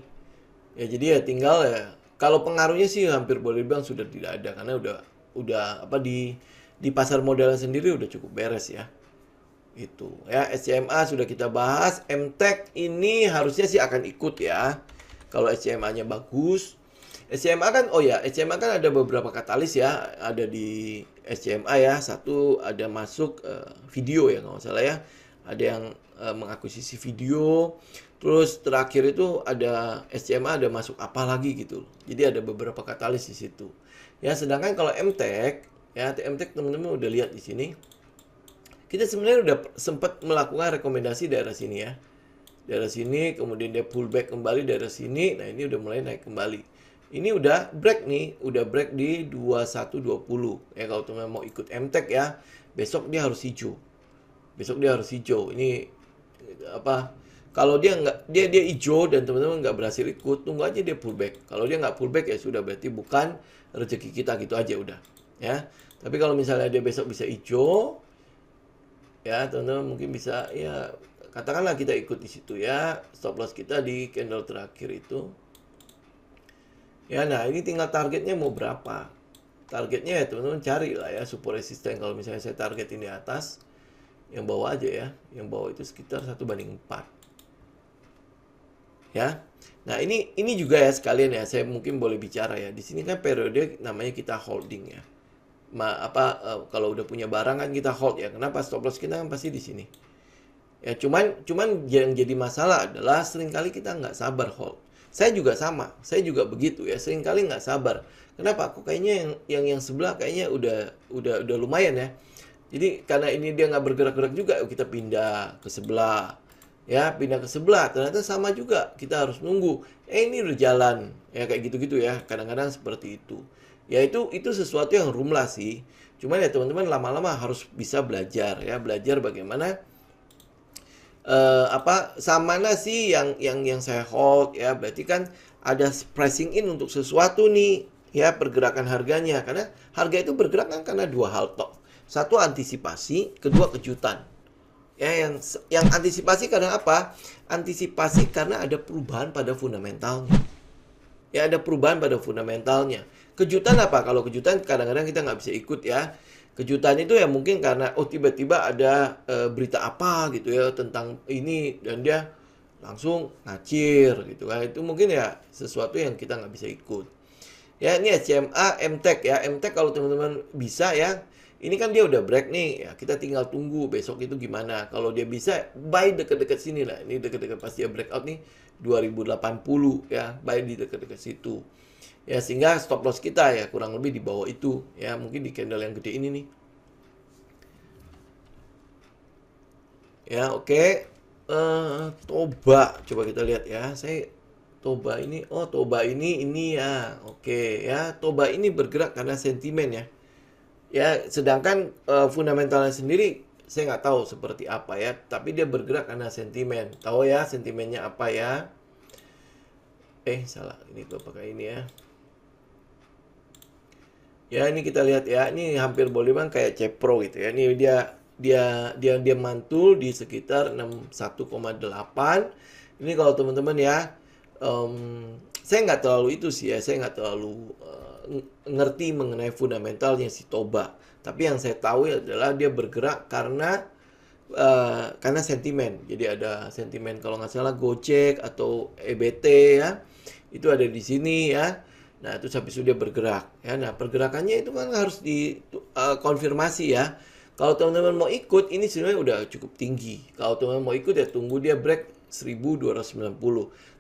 Ya jadi ya tinggal ya, kalau pengaruhnya sih hampir boleh bilang sudah tidak ada, karena udah apa di pasar modal sendiri udah cukup beres ya. Itu ya, SCMA sudah kita bahas. MTech ini harusnya sih akan ikut ya, kalau SCMA-nya bagus. SCMA kan, oh ya, SCMA kan ada beberapa katalis ya, ada di SCMA ya. Satu ada masuk video ya kalau nggak salah ya, ada yang mengakuisisi video. Terus terakhir itu ada SCMA ada masuk apa lagi gitu. Jadi ada beberapa katalis di situ. Ya, sedangkan kalau MTech ya, MTech teman-teman udah lihat di sini. Kita sebenarnya udah sempat melakukan rekomendasi daerah sini ya. Daerah sini, kemudian dia pullback kembali daerah sini. Nah, ini udah mulai naik kembali. Ini udah break nih, udah break di 2120. Ya, kalau teman-teman mau ikut MTech ya, besok dia harus hijau. Besok dia harus hijau. Ini apa? Kalau dia nggak dia hijau dan teman-teman nggak berhasil ikut, tunggu aja dia pullback. Kalau dia nggak pullback ya sudah, berarti bukan rezeki kita, gitu aja udah. Ya. Tapi kalau misalnya dia besok bisa hijau, ya teman-teman mungkin bisa ya, katakanlah kita ikut di situ ya. Stop loss kita di candle terakhir itu. Ya, nah ini tinggal targetnya mau berapa. Targetnya ya teman-teman cari lah ya support resisten. Kalau misalnya saya targetin di atas, yang bawah aja ya. Yang bawah itu sekitar 1/4. Ya. Nah, ini juga ya sekalian ya, saya mungkin boleh bicara ya. Di sini kan periode namanya kita holding ya. Kalau udah punya barang kan kita hold ya. Kenapa? Stop loss kita kan pasti di sini. Ya, cuman yang jadi masalah adalah seringkali kita nggak sabar hold. Saya juga sama, saya juga begitu ya. Seringkali nggak sabar. Kenapa? Kok kayaknya yang sebelah kayaknya udah lumayan ya. Jadi karena ini dia nggak bergerak-gerak juga, kita pindah ke sebelah. Ya, pindah ke sebelah, ternyata sama juga, kita harus nunggu. Ini udah jalan, ya kayak gitu-gitu ya. Kadang-kadang seperti itu. Ya itu sesuatu yang rumlah sih. Cuman ya teman-teman lama-lama harus bisa belajar ya, belajar bagaimana saham mana sih yang saya hold ya. Berarti kan ada pricing in untuk sesuatu nih ya, pergerakan harganya. Karena harga itu bergerak kan karena dua hal toh. Satu antisipasi, kedua kejutan. Ya, yang antisipasi karena apa? Antisipasi karena ada perubahan pada fundamentalnya. Ya, ada perubahan pada fundamentalnya. Kejutan apa? Kalau kejutan kadang-kadang kita nggak bisa ikut ya. Kejutan itu ya mungkin karena tiba-tiba ada berita apa gitu ya tentang ini dan dia langsung ngacir gitu kan. Itu mungkin ya sesuatu yang kita nggak bisa ikut. Ya, ini SCMA, MTech ya. MTech kalau teman-teman bisa ya. Ini kan dia udah break nih, ya kita tinggal tunggu besok itu gimana. Kalau dia bisa buy deket-deket sini lah. Ini deket-deket pasti dia breakout nih 2080 ya, buy di deket-deket situ. Ya sehingga stop loss kita ya kurang lebih di bawah itu ya, mungkin di candle yang gede ini nih. Ya, oke. Toba coba kita lihat ya. Toba ini ya. Oke ya, Toba ini bergerak karena sentimen ya. Ya, sedangkan fundamentalnya sendiri saya nggak tahu seperti apa ya, tapi dia bergerak karena sentimen. Tahu ya sentimennya apa ya? Salah, ini gue pakai ini ya. Ya, ini kita lihat ya, ini hampir boleh bang kayak Cepro gitu ya. Ini dia mantul di sekitar 61,8. Ini kalau teman-teman ya, saya nggak terlalu itu sih ya, saya nggak terlalu ngerti mengenai fundamentalnya si Toba. Tapi yang saya tahu adalah dia bergerak karena sentimen. Jadi ada sentimen kalau nggak salah Gojek atau EBT ya, itu ada di sini ya. Nah, terus habis itu dia bergerak ya. Nah, pergerakannya itu kan harus dikonfirmasi ya. Kalau teman-teman mau ikut, ini sebenarnya udah cukup tinggi. Kalau teman-teman mau ikut ya tunggu dia break 1290.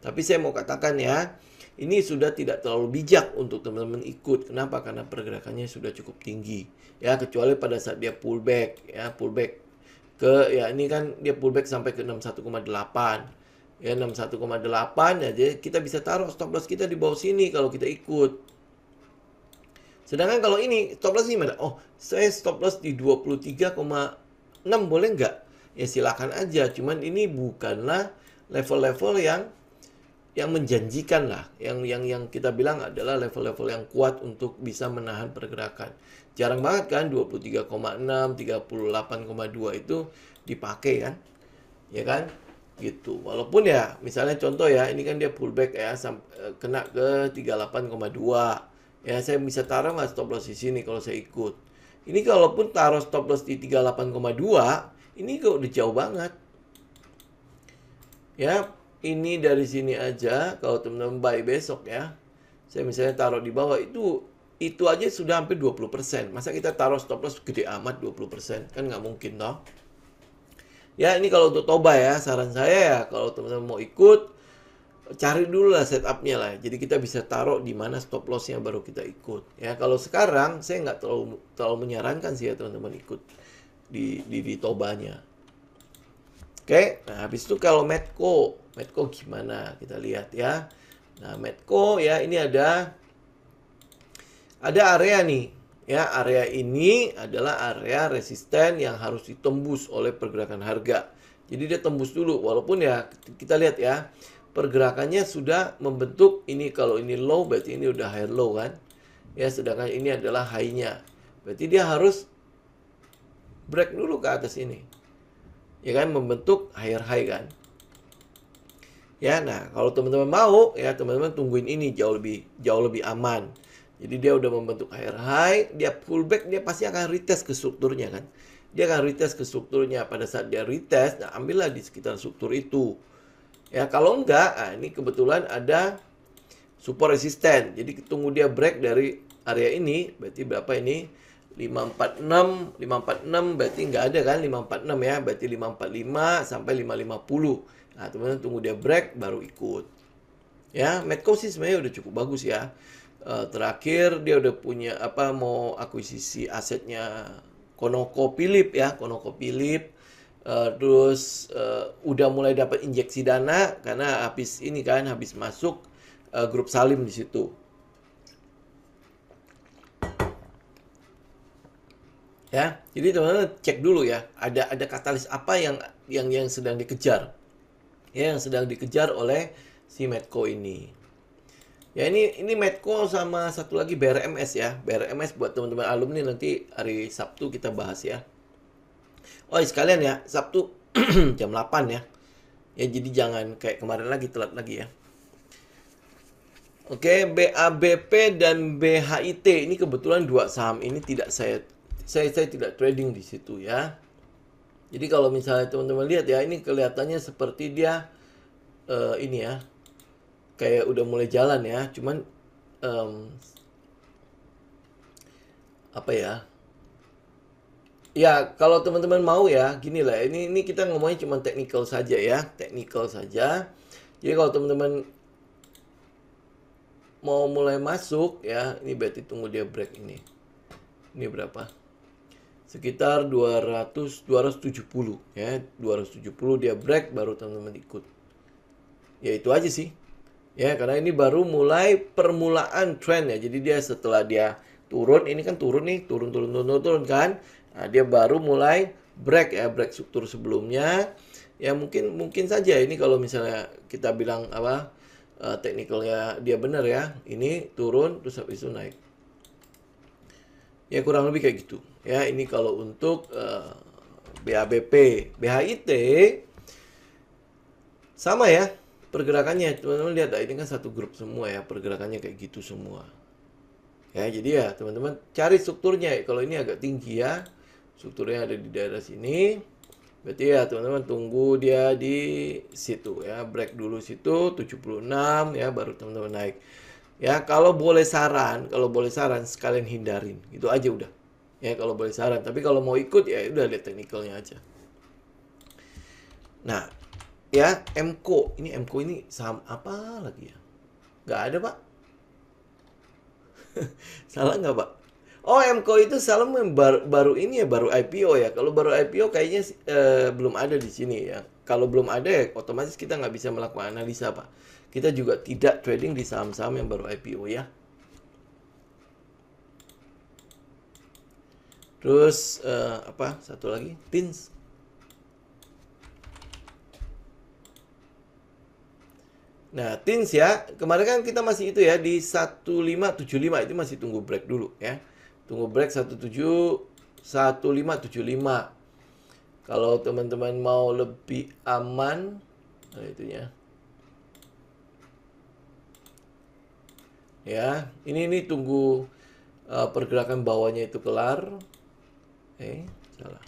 Tapi saya mau katakan ya, ini sudah tidak terlalu bijak untuk teman-teman ikut. Kenapa? Karena pergerakannya sudah cukup tinggi. Ya, kecuali pada saat dia pullback ya, pullback ke ya ini kan dia pullback sampai ke 61,8. Ya 61,8 ya, jadi kita bisa taruh stop loss kita di bawah sini kalau kita ikut. Sedangkan kalau ini stop loss gimana? Oh, saya stop loss di 23,6 boleh nggak? Ya silakan aja. Cuman ini bukanlah level-level yang menjanjikan lah. Yang kita bilang adalah level-level yang kuat untuk bisa menahan pergerakan. Jarang banget kan 23,6, 38,2 itu dipakai kan? Ya kan? Gitu. Walaupun ya misalnya contoh ya, ini kan dia pullback ya kena ke 38,2. Ya, saya bisa taruh nggak stop loss di sini kalau saya ikut. Ini kalaupun taruh stop loss di 38,2, ini kok udah jauh banget. Ya, ini dari sini aja kalau teman-teman buy besok ya. Saya misalnya taruh di bawah itu aja sudah hampir 20%. Masa kita taruh stop loss gede amat 20%? Kan nggak mungkin toh. Ya, ini kalau untuk Toba ya, saran saya ya kalau teman-teman mau ikut, cari dulu lah setupnya lah. Jadi kita bisa taruh di mana stop lossnya baru kita ikut. Ya kalau sekarang saya nggak terlalu menyarankan sih ya teman-teman ikut di Tobanya. Oke, nah habis itu kalau Medco gimana kita lihat ya. Nah Medco ya ini ada area nih. Ya area ini adalah area resisten yang harus ditembus oleh pergerakan harga. Jadi dia tembus dulu walaupun ya kita lihat ya. Pergerakannya sudah membentuk ini, kalau ini low berarti ini udah high low kan ya, sedangkan ini adalah high-nya, berarti dia harus break dulu ke atas ini ya kan, membentuk higher high kan ya. Nah kalau teman-teman mau ya teman-teman tungguin ini jauh lebih aman. Jadi dia udah membentuk higher high, dia pullback, dia pasti akan retest ke strukturnya kan, dia akan retest ke strukturnya. Pada saat dia retest, nah ambillah di sekitar struktur itu. Ya kalau enggak, ini kebetulan ada support resisten. Jadi tunggu dia break dari area ini, berarti berapa ini? 546 berarti enggak ada kan 546 ya, berarti 545 sampai 550. Nah, teman-teman tunggu dia break baru ikut. Ya, Medco sih sebenarnya udah cukup bagus ya. Terakhir dia udah punya mau akuisisi asetnya ConocoPhillips ya, ConocoPhillips. Terus udah mulai dapat injeksi dana karena habis masuk grup Salim di situ. Ya, jadi teman-teman cek dulu ya, ada katalis apa yang sedang dikejar. Ya, yang sedang dikejar oleh si Medco ini. Ya ini Medco sama satu lagi BRMS ya. BRMS buat teman-teman alumni nanti hari Sabtu kita bahas ya. Oh sekalian ya, Sabtu jam 8 ya. Ya jadi jangan kayak kemarin lagi telat lagi ya. Oke, BABP dan BHIT ini kebetulan dua saham ini tidak saya tidak trading di situ ya. Jadi kalau misalnya teman-teman lihat ya, ini kelihatannya seperti dia ini ya. Kayak udah mulai jalan ya, cuman apa ya? Ya, kalau teman-teman mau ya, gini lah. Ini kita ngomongnya cuma technical saja ya, technical saja. Jadi kalau teman-teman mau mulai masuk ya, ini berarti tunggu dia break ini. Ini berapa? Sekitar 270 ya, 270 dia break baru teman-teman ikut. Ya itu aja sih. Ya, karena ini baru mulai permulaan trend ya. Jadi dia setelah dia turun, ini kan turun nih, turun kan. Nah, dia baru mulai break ya, break struktur sebelumnya. Ya mungkin saja ini kalau misalnya kita bilang teknikalnya dia benar ya. Ini turun terus habis itu naik. Ya kurang lebih kayak gitu. Ya, ini kalau untuk BABP, BHIT sama ya. Pergerakannya teman-teman lihat ini kan satu grup semua ya, pergerakannya kayak gitu semua ya. Jadi ya teman-teman cari strukturnya. Kalau ini agak tinggi ya, strukturnya ada di daerah sini, berarti ya teman-teman tunggu dia di situ ya, break dulu situ 76 ya, baru teman-teman naik. Ya, kalau boleh saran, sekalian hindarin. Itu aja udah. Ya, kalau boleh saran. Tapi kalau mau ikut ya udah lihat teknikalnya aja. Nah, ya MCO. Ini MCO ini saham apa lagi ya? Nggak ada, Pak. Salah nggak, Pak? Oh, MCO itu salam yang baru ini ya, baru IPO ya. Kalau baru IPO kayaknya belum ada di sini ya. Kalau belum ada ya otomatis kita nggak bisa melakukan analisa, Pak. Kita juga tidak trading di saham-saham yang baru IPO ya. Terus apa? Satu lagi, TINS. Nah, TINS ya, kemarin kan kita masih itu ya di 1575 itu masih tunggu break dulu ya. Tunggu break 1575. Kalau teman-teman mau lebih aman, nah itunya. Ya, ini tunggu pergerakan bawahnya itu kelar. Salah.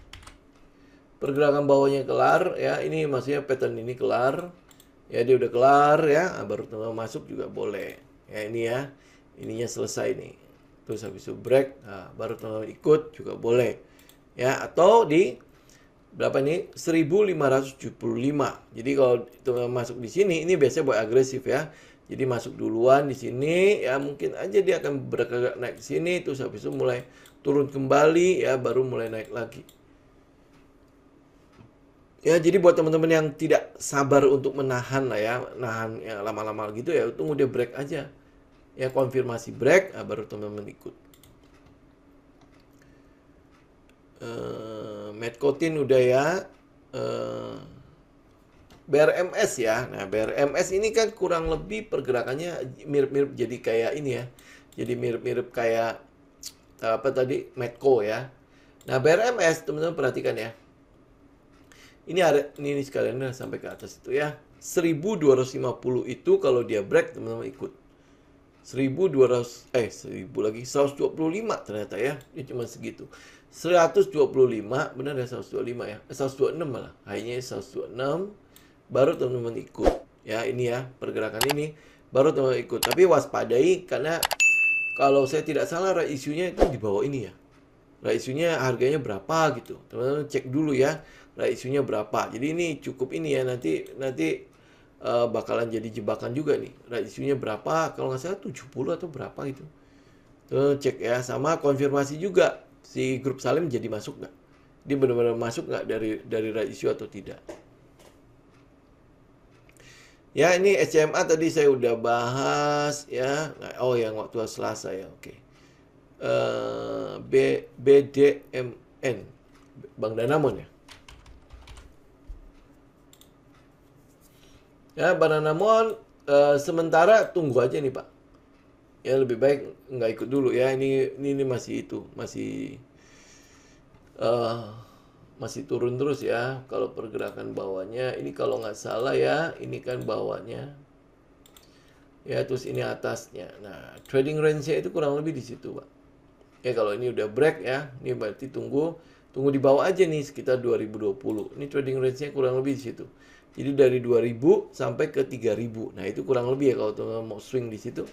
Pergerakan bawahnya kelar ya, ini maksudnya pattern ini kelar. Ya, dia udah kelar ya, baru teman masuk juga boleh. Ya, ini ya. Ininya selesai nih. Terus habis itu break, nah, baru teman ikut juga boleh. Ya, atau di berapa nih? 1575. Jadi kalau teman masuk di sini, ini biasanya buat agresif ya. Jadi masuk duluan di sini, ya mungkin aja dia akan bergerak naik ke sini, terus habis itu mulai turun kembali, ya baru mulai naik lagi. Ya, jadi buat teman-teman yang tidak sabar untuk menahan lah ya, nahan ya lama-lama gitu ya, tunggu dia break aja. Ya, konfirmasi break, nah, baru teman-teman ikut. Medcotin udah ya. BRMS ya. Nah, BRMS ini kan kurang lebih pergerakannya mirip-mirip jadi kayak ini ya. Jadi mirip-mirip kayak apa tadi? Medco ya. Nah, BRMS teman-teman perhatikan ya. Ini ada ini sekalian sampai ke atas itu ya. 1250 itu kalau dia break teman-teman ikut. 1200 1000 lagi 125 ternyata ya. Ini cuma segitu. 125 benar ya 125 ya. 126 malah. Hanya 126 baru teman-teman ikut. Ya, ini ya pergerakan ini baru teman-teman ikut. Tapi waspadai karena kalau saya tidak salah isunya itu di bawah ini ya. Isunya harganya berapa gitu. Teman-teman cek dulu ya. Isunya berapa. Jadi ini cukup ini ya nanti bakalan jadi jebakan juga nih. Isunya berapa? Kalau nggak salah 70 atau berapa gitu. Tuh cek ya, sama konfirmasi juga si grup Salim jadi masuk nggak? Dia benar-benar masuk nggak dari isu atau tidak? Ya, ini SMA tadi saya udah bahas ya. Oh, yang waktu Selasa ya, oke. BDMN, Bang Danamon ya. Ya, Bang Danamon sementara tunggu aja nih Pak. Ya, lebih baik nggak ikut dulu ya. Ini masih itu, masih turun terus ya. Kalau pergerakan bawahnya, ini kalau nggak salah ya, ini kan bawahnya. Ya, terus ini atasnya. Nah, trading range-nya itu kurang lebih di situ, Pak. Ya, kalau ini udah break ya, ini berarti tunggu di bawah aja nih sekitar 2020. Ini trading range-nya kurang lebih di situ. Jadi dari 2000 sampai ke 3000. Nah, itu kurang lebih ya kalau teman mau swing di situ.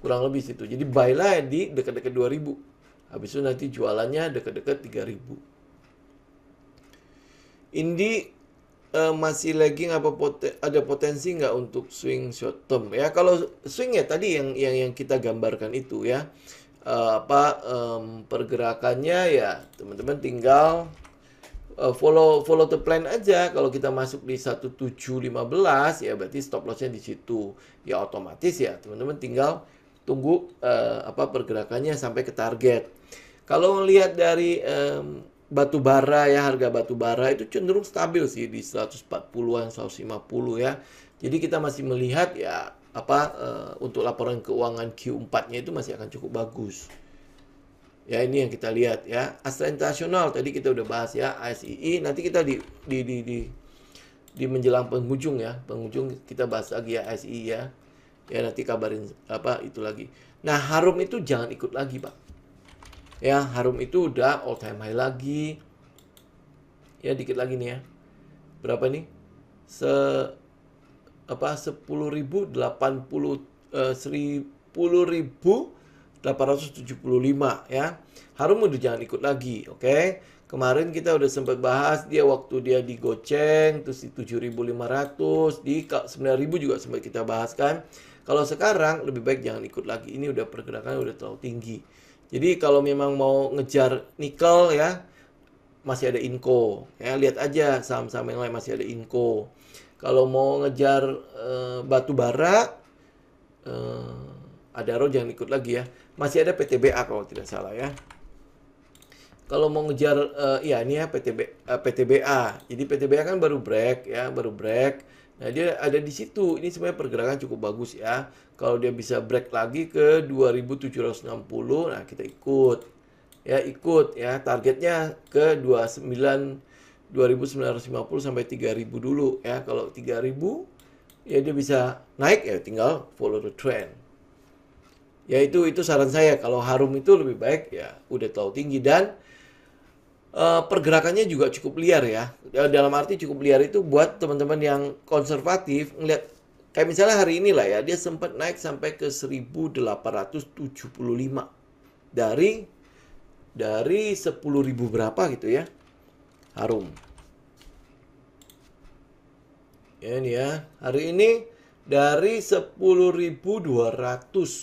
Kurang lebih situ. Jadi buy lah di dekat-dekat 2000. Habis itu nanti jualannya dekat-dekat 3000. Indi masih lagi ada potensi nggak untuk swing short term ya? Kalau swing ya tadi yang kita gambarkan itu ya. Pergerakannya ya teman-teman tinggal follow the plan aja. Kalau kita masuk di 1715 ya berarti stop lossnya di situ. Ya otomatis ya teman-teman tinggal tunggu pergerakannya sampai ke target. Kalau lihat dari batu bara ya, harga batu bara itu cenderung stabil sih di 140-an, 150 ya. Jadi kita masih melihat ya untuk laporan keuangan Q4-nya itu masih akan cukup bagus. Ya, ini yang kita lihat ya. Astra International tadi kita udah bahas ya, ASII. Nanti kita di menjelang penghujung ya. Penghujung kita bahas lagi ya ASII ya. Ya, nanti kabarin itu lagi. Nah, Harum itu jangan ikut lagi, Pak. Ya, Harum itu udah all time high lagi. Ya, dikit lagi nih ya. Berapa nih? 10.080 10.875 ya. Harum udah jangan ikut lagi, oke? Kemarin kita udah sempat bahas dia waktu dia digoceng terus di 7.500, di 9.000 juga sempat kita bahas kan. Kalau sekarang lebih baik jangan ikut lagi. Ini udah pergerakan udah terlalu tinggi. Jadi kalau memang mau ngejar nikel ya, masih ada Inco ya, lihat aja saham-saham yang lain masih ada Inco. Kalau mau ngejar batu bara, Adaro jangan ikut lagi ya, masih ada PTBA kalau tidak salah ya. Kalau mau ngejar ya ini ya PTBA. Jadi PTBA kan baru break ya, baru break. Nah, dia ada di situ. Ini sebenarnya pergerakan cukup bagus ya. Kalau dia bisa break lagi ke 2.760, nah kita ikut. Ya, ikut ya. Targetnya ke 2.950 sampai 3.000 dulu ya. Kalau 3.000 ya dia bisa naik ya, tinggal follow the trend. Ya itu saran saya, kalau Harum itu lebih baik ya udah terlalu tinggi dan pergerakannya juga cukup liar ya. Dalam arti cukup liar itu buat teman-teman yang konservatif ngelihat kayak misalnya hari ini lah ya, dia sempat naik sampai ke 1.875 dari 10.000 berapa gitu ya. Harum. Ya ini ya. Hari ini dari 10.200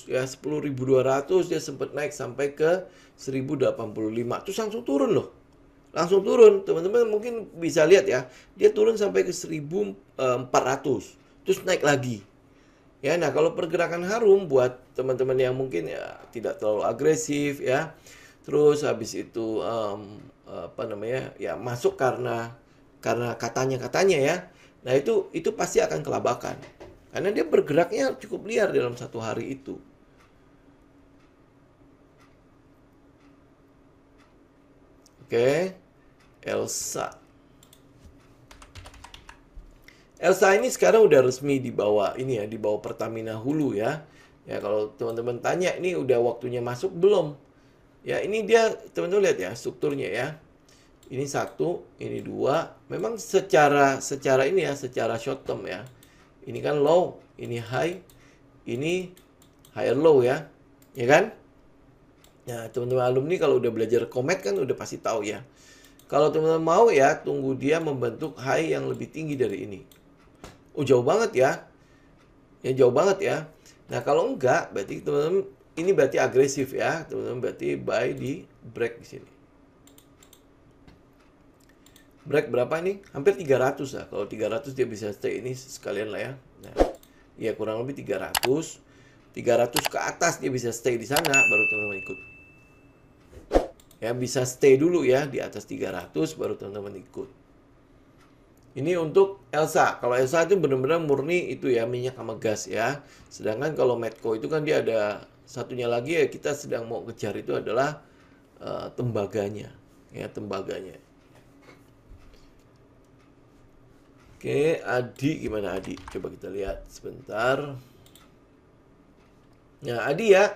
ya, 10.200 dia sempat naik sampai ke 1.085. Terus langsung turun loh. Langsung turun, teman-teman mungkin bisa lihat ya, dia turun sampai ke 1.400, terus naik lagi. Ya, nah kalau pergerakan Harum buat teman-teman yang mungkin ya tidak terlalu agresif ya, terus habis itu apa namanya ya masuk karena katanya ya, nah itu pasti akan kelabakan, karena dia bergeraknya cukup liar dalam satu hari itu. Oke. Elsa ini sekarang udah resmi di bawah ini ya, di bawah Pertamina Hulu ya. Ya kalau teman-teman tanya ini udah waktunya masuk belum? Ya ini dia teman-teman lihat ya strukturnya ya. Ini 1, ini 2. Memang secara ini ya, secara short term ya. Ini kan low, ini high, ini higher low ya. Ya kan? Nah, teman-teman alumni kalau udah belajar Comet kan udah pasti tahu ya. Kalau teman-teman mau ya, tunggu dia membentuk high yang lebih tinggi dari ini. Oh, jauh banget ya. Ya, jauh banget ya. Nah, kalau enggak, berarti teman-teman, ini berarti agresif ya. Teman-teman berarti buy di break di sini. Break berapa ini? Hampir 300 lah. Kalau 300 dia bisa stay ini sekalian lah ya. Nah, ya kurang lebih 300. 300 ke atas dia bisa stay di sana, baru teman-teman ikut. Ya bisa stay dulu ya di atas 300 baru teman-teman ikut. Ini untuk Elsa. Kalau Elsa itu benar-benar murni itu ya minyak sama gas ya. Sedangkan kalau Medco itu kan dia ada satunya lagi ya, kita sedang mau kejar itu adalah tembaganya. Ya, tembaganya. Oke, Adi gimana Adi? Coba kita lihat sebentar. Nah, Adi ya.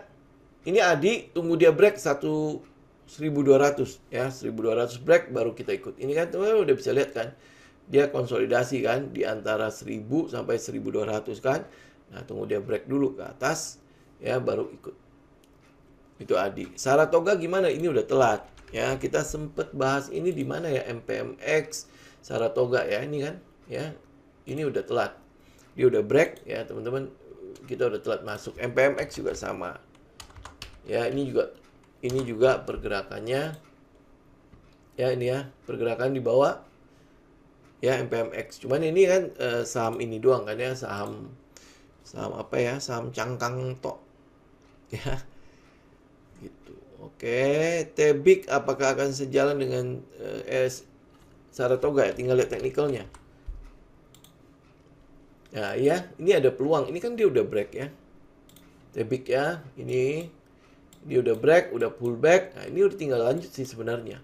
Ini Adi tunggu dia break 1.200 ya, 1.200 break baru kita ikut. Ini kan teman-teman udah bisa lihat kan, dia konsolidasi kan di antara 1.000 sampai 1.200 kan. Nah, tunggu dia break dulu ke atas ya baru ikut. Itu Adi. Saratoga gimana? Ini udah telat ya. Kita sempet bahas ini di mana ya, MPMX Saratoga ya, ini kan ya. Ini udah telat. Dia udah break ya, teman-teman. Kita udah telat masuk. MPMX juga sama. Ya, ini juga pergerakannya ya, ini ya pergerakan di bawah ya MPMX. Cuman ini kan saham ini doang kan ya, saham apa ya, saham cangkang tok ya gitu. Oke, Tebik apakah akan sejalan dengan Saratoga ya? Tinggal lihat teknikalnya. Nah ya, ini ada peluang. Ini kan dia udah break ya, Tebik ya, ini dia udah break, udah pullback. Nah, ini udah tinggal lanjut sih sebenarnya.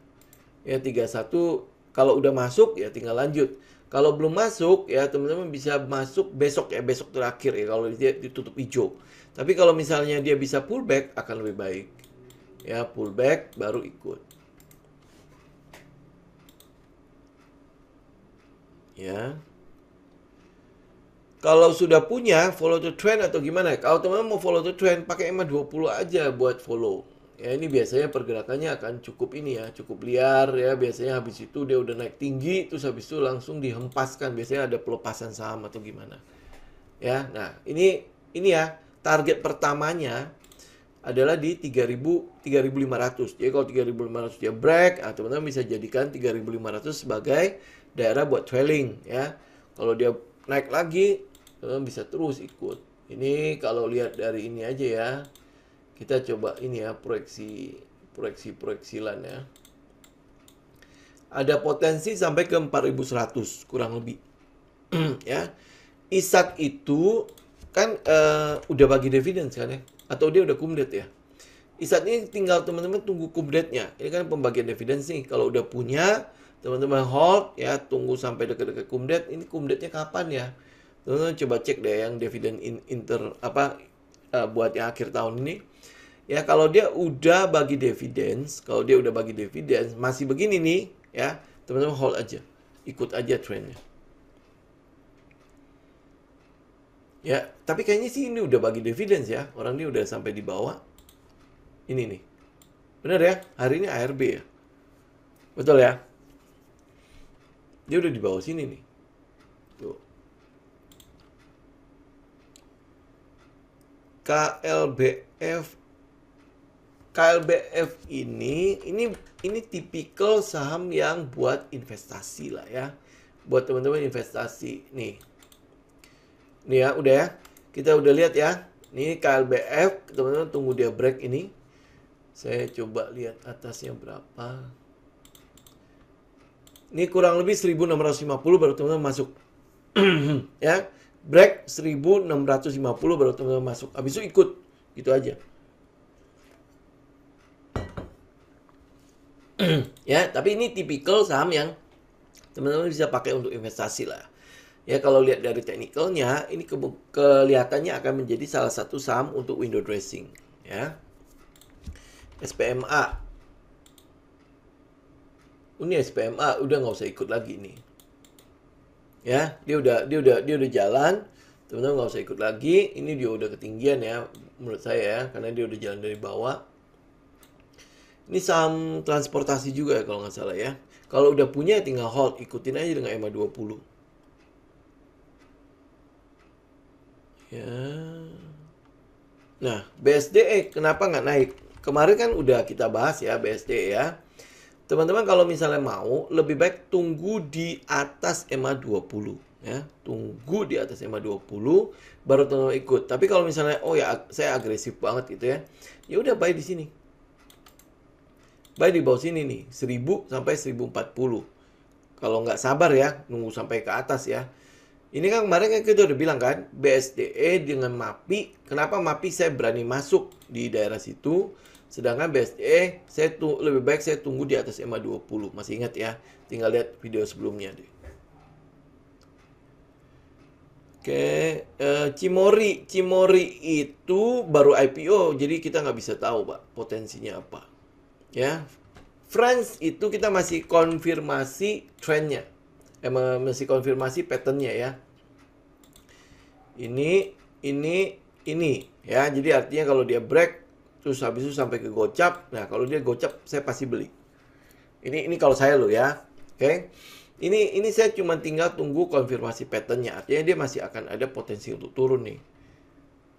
Ya 31 kalau udah masuk ya tinggal lanjut. Kalau belum masuk ya teman-teman bisa masuk besok ya, besok terakhir ya kalau dia ditutup hijau. Tapi kalau misalnya dia bisa pullback akan lebih baik. Ya, pullback baru ikut. Ya. Kalau sudah punya follow the trend atau gimana? Kalau teman-teman mau follow the trend, pakai EMA 20 aja buat follow. Ya ini biasanya pergerakannya akan cukup ini ya, cukup liar ya. Biasanya habis itu dia udah naik tinggi, terus habis itu langsung dihempaskan. Biasanya ada pelepasan saham atau gimana. Ya, nah ini ya target pertamanya adalah di 3.500. Jadi kalau 3.500 dia break, teman-teman bisa jadikan 3.500 sebagai daerah buat trailing ya. Kalau dia naik lagi, teman-teman bisa terus ikut. Ini kalau lihat dari ini aja ya. Kita coba ini ya, proyeksilan ya. Ada potensi sampai ke 4.100 kurang lebih. Ya. ISAT itu kan udah bagi dividen kan ya, atau dia udah kumdet ya. ISAT ini tinggal teman-teman tunggu kumdetnya. Ini kan pembagian dividen sih. Kalau udah punya, teman-teman hold ya, tunggu sampai dekat-dekat kumdet. Ini kumdetnya kapan ya? Teman-teman coba cek deh yang dividen buat yang akhir tahun ini. Ya kalau dia udah bagi dividen, masih begini nih ya, teman-teman hold aja. Ikut aja trennya. Ya, tapi kayaknya sih ini udah bagi dividends ya. Orang ini udah sampai di bawah. Ini nih. Benar ya? Hari ini ARB ya. Betul ya? Dia udah di bawah sini nih. Tuh. KLBF ini tipikal saham yang buat investasi lah ya. Buat teman-teman investasi. Nih ya, udah ya. Kita udah lihat ya. Ini KLBF, teman-teman tunggu dia break ini. Saya coba lihat atasnya berapa. Ini kurang lebih 1650 baru teman-teman masuk. Ya. Break 1650 baru teman-teman masuk. Habis itu ikut. Gitu aja. Ya, tapi ini tipikal saham yang teman-teman bisa pakai untuk investasi lah. Ya kalau lihat dari teknikalnya, ini kelihatannya akan menjadi salah satu saham untuk window dressing. Ya, SPMA. Ini SPMA udah nggak usah ikut lagi nih. Ya, dia udah jalan. Teman-teman nggak usah ikut lagi. Ini dia udah ketinggian ya, menurut saya ya, karena dia udah jalan dari bawah. Ini saham transportasi juga ya kalau nggak salah ya. Kalau udah punya tinggal hold, ikutin aja dengan EMA 20. Ya. Nah, BSDE kenapa nggak naik? Kemarin kan udah kita bahas ya BSDE ya. Teman-teman kalau misalnya mau, lebih baik tunggu di atas EMA 20 ya. Tunggu di atas EMA 20 baru teman-teman ikut. Tapi kalau misalnya oh ya saya agresif banget gitu ya. Ya udah buy di sini. Buy di bawah sini nih, 1000 sampai 1040. Kalau nggak sabar ya, nunggu sampai ke atas ya. Ini kan kemarin kan kita udah bilang kan, BSDE dengan MAPI. Kenapa MAPI saya berani masuk di daerah situ, sedangkan BSDE lebih baik saya tunggu di atas EMA 20. Masih ingat ya? Tinggal lihat video sebelumnya deh. Oke, Cimori itu baru IPO, jadi kita nggak bisa tahu Pak potensinya apa. Ya, Friends itu kita masih konfirmasi trennya, masih konfirmasi patternnya ya. Ini ya. Jadi artinya kalau dia break terus habis itu sampai ke gocap. Nah, kalau dia gocap saya pasti beli. Ini kalau saya loh ya. Oke. Ini saya cuma tinggal tunggu konfirmasi patternnya. Artinya dia masih akan ada potensi untuk turun nih.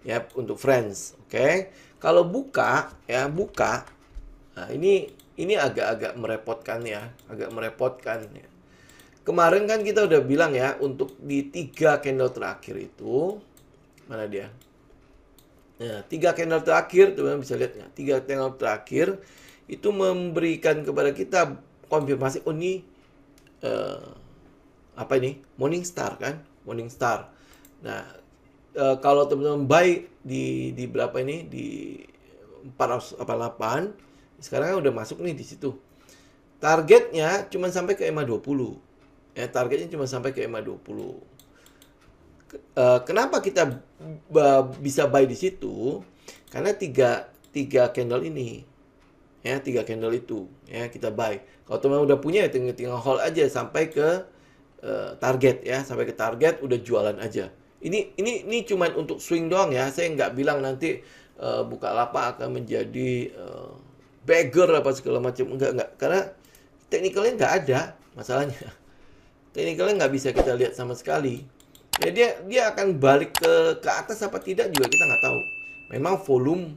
Ya, untuk Friends. Oke. Kalau buka. Nah, ini agak-agak merepotkan ya. Agak merepotkan ya. Kemarin kan kita udah bilang ya, untuk di 3 candle terakhir itu, mana dia? Nah, 3 candle terakhir, teman-teman bisa lihat nggak? 3 candle terakhir, itu memberikan kepada kita konfirmasi, oh ini, apa ini? Morningstar kan? Morningstar. Nah, kalau teman-teman buy di berapa ini? Di 488, sekarang kan udah masuk nih di situ. Targetnya cuma sampai ke EMA 20. Ya, targetnya cuma sampai ke EMA 20. Kenapa kita bisa buy di situ? Karena tiga candle ini. Ya, 3 candle itu ya kita buy. Kalau teman udah punya ya tinggal hold aja sampai ke target ya, sampai ke target udah jualan aja. Ini cuman untuk swing doang ya. Saya nggak bilang nanti Bukalapak akan menjadi beggar apa segala macam. Enggak. Karena teknikalnya nggak ada masalahnya. Teknikalnya nggak bisa kita lihat sama sekali. Ya dia akan balik ke atas apa tidak juga kita nggak tahu. Memang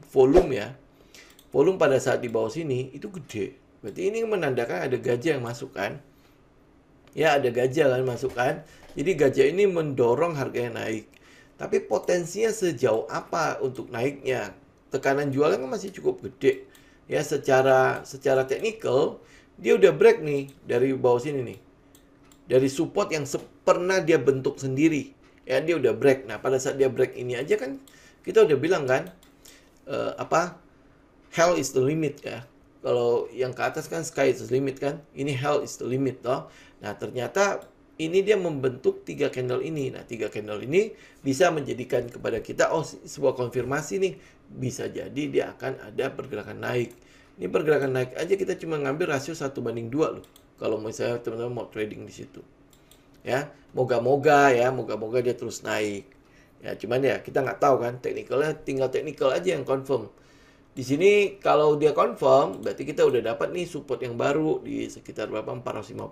volume ya. Volume pada saat di bawah sini itu gede. Berarti ini menandakan ada gajah yang masuk kan. Ya ada gajah kan masuk kan. Jadi gajah ini mendorong harganya naik. Tapi potensinya sejauh apa untuk naiknya? Tekanan jualnya kan masih cukup gede. Ya secara teknikal dia udah break nih dari bawah sini nih. Dari support yang pernah dia bentuk sendiri. Ya dia udah break. Nah pada saat dia break ini aja kan kita udah bilang kan hell is the limit ya. Kalau yang ke atas kan sky is the limit kan. Ini hell is the limit toh. Nah ternyata ini dia membentuk 3 candle ini. Nah 3 candle ini bisa menjadikan kepada kita sebuah konfirmasi nih. Bisa jadi dia akan ada pergerakan naik. Ini pergerakan naik aja kita cuma ngambil rasio 1:2 loh. Kalau misalnya teman-teman mau trading di situ. Ya, moga-moga dia terus naik. Ya, cuman ya kita nggak tahu kan, teknikalnya tinggal teknikal aja yang confirm. Di sini kalau dia confirm, berarti kita udah dapat nih support yang baru di sekitar berapa? 450.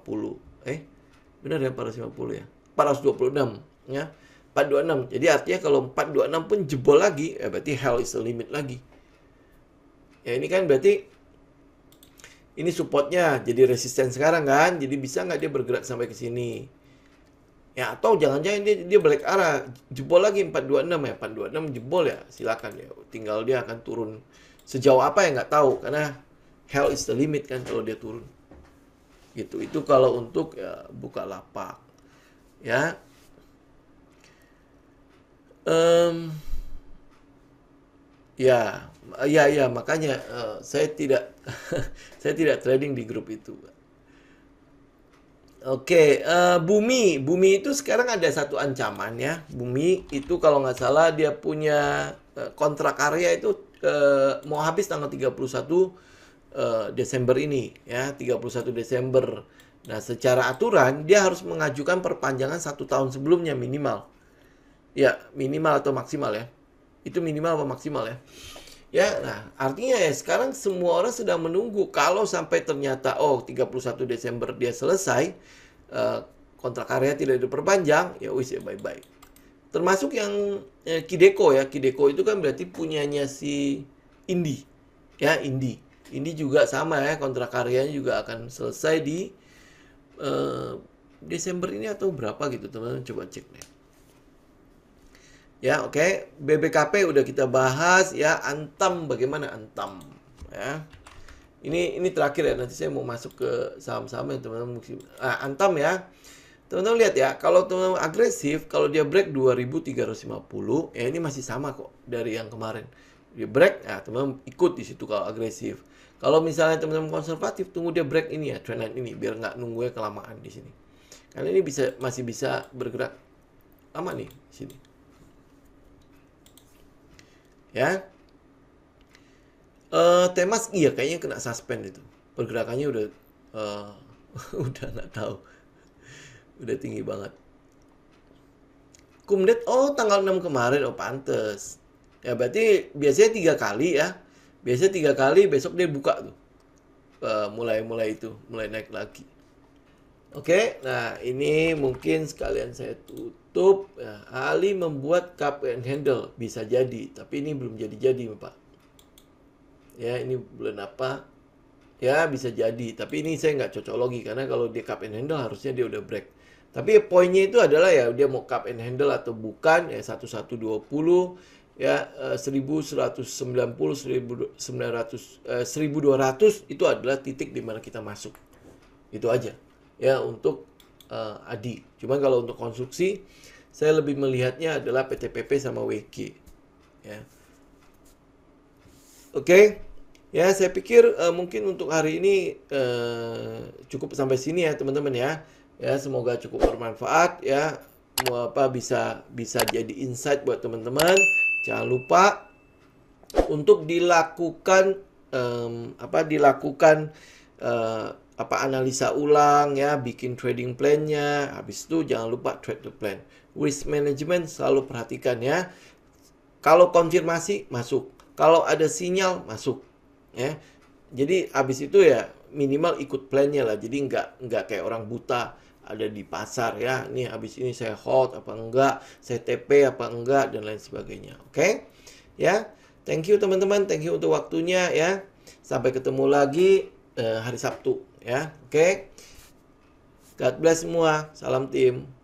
Benar ya 450 ya? 426 ya. 426. Jadi artinya kalau 426 pun jebol lagi, berarti hell is the limit lagi. Ya ini kan berarti ini supportnya jadi resisten sekarang kan, jadi bisa nggak dia bergerak sampai ke sini? Ya atau jangan-jangan dia balik arah, jebol lagi 426 ya, 426 jebol ya, silakan ya. Tinggal dia akan turun sejauh apa ya nggak tahu, karena hell is the limit kan kalau dia turun. Gitu. Itu kalau untuk ya, Bukalapak. Ya. Ya makanya saya tidak saya tidak trading di grup itu. Oke, Bumi itu sekarang ada satu ancaman ya. Bumi itu kalau nggak salah dia punya kontrak karya itu mau habis tanggal 31 Desember ini ya, 31 Desember. Nah, secara aturan dia harus mengajukan perpanjangan 1 tahun sebelumnya minimal. Ya, minimal atau maksimal ya. Itu minimal atau maksimal ya. Ya, nah artinya ya sekarang semua orang sedang menunggu kalau sampai ternyata 31 Desember dia selesai, kontrak karya tidak diperpanjang, ya wis ya bye-bye. Termasuk yang Kideko ya, Kideko itu kan berarti punyanya si Indi. Ya, Indi. Indi juga sama ya, kontrak karyanya juga akan selesai di Desember ini atau berapa gitu, teman-teman coba cek deh. Ya, oke. BBKP udah kita bahas ya. Antam bagaimana Antam? Ya. Ini terakhir ya. Nanti saya mau masuk ke saham-saham yang teman-teman Antam ya. Teman-teman lihat ya, kalau teman-teman agresif, kalau dia break 2350, ya ini masih sama kok dari yang kemarin. Dia break, ya teman-teman ikut di situ kalau agresif. Kalau misalnya teman-teman konservatif, tunggu dia break ini ya, trend line ini biar nggak nunggunya kelamaan di sini. Karena ini masih bisa bergerak lama nih di sini. Ya, Temas iya kayaknya kena suspend itu, pergerakannya udah udah nggak tahu, udah tinggi banget. Kumdet tanggal 6 kemarin, pantes ya, berarti biasanya 3 kali ya, biasanya 3 kali, besok dia buka tuh, mulai naik lagi. Oke, nah ini mungkin sekalian saya tutup. Ya, Ali membuat cup and handle, bisa jadi, tapi ini belum jadi Pak. Ya, ini bulan apa? Ya, bisa jadi, tapi ini saya nggak cocokologi karena kalau dia cup and handle harusnya dia udah break. Tapi poinnya itu adalah ya dia mau cup and handle atau bukan ya, 1120 ya, 1190, 1200 itu adalah titik di mana kita masuk. Itu aja. Ya untuk Adi. Cuman kalau untuk konstruksi saya lebih melihatnya adalah PTPP sama WG. Ya. Oke. Ya, saya pikir mungkin untuk hari ini cukup sampai sini ya teman-teman ya. Ya, semoga cukup bermanfaat ya. Bisa jadi insight buat teman-teman. Jangan lupa untuk dilakukan analisa ulang ya, bikin trading plan-nya. Habis itu jangan lupa trade the plan. risk management selalu perhatikan ya. Kalau konfirmasi masuk, kalau ada sinyal masuk, ya. Jadi abis itu ya minimal ikut plannya lah. Jadi nggak kayak orang buta ada di pasar ya. Nih abis ini saya hold apa enggak, saya TP apa enggak dan lain sebagainya. Oke? Ya. Thank you teman-teman, thank you untuk waktunya ya. Sampai ketemu lagi hari Sabtu ya. Oke? God bless semua. Salam tim.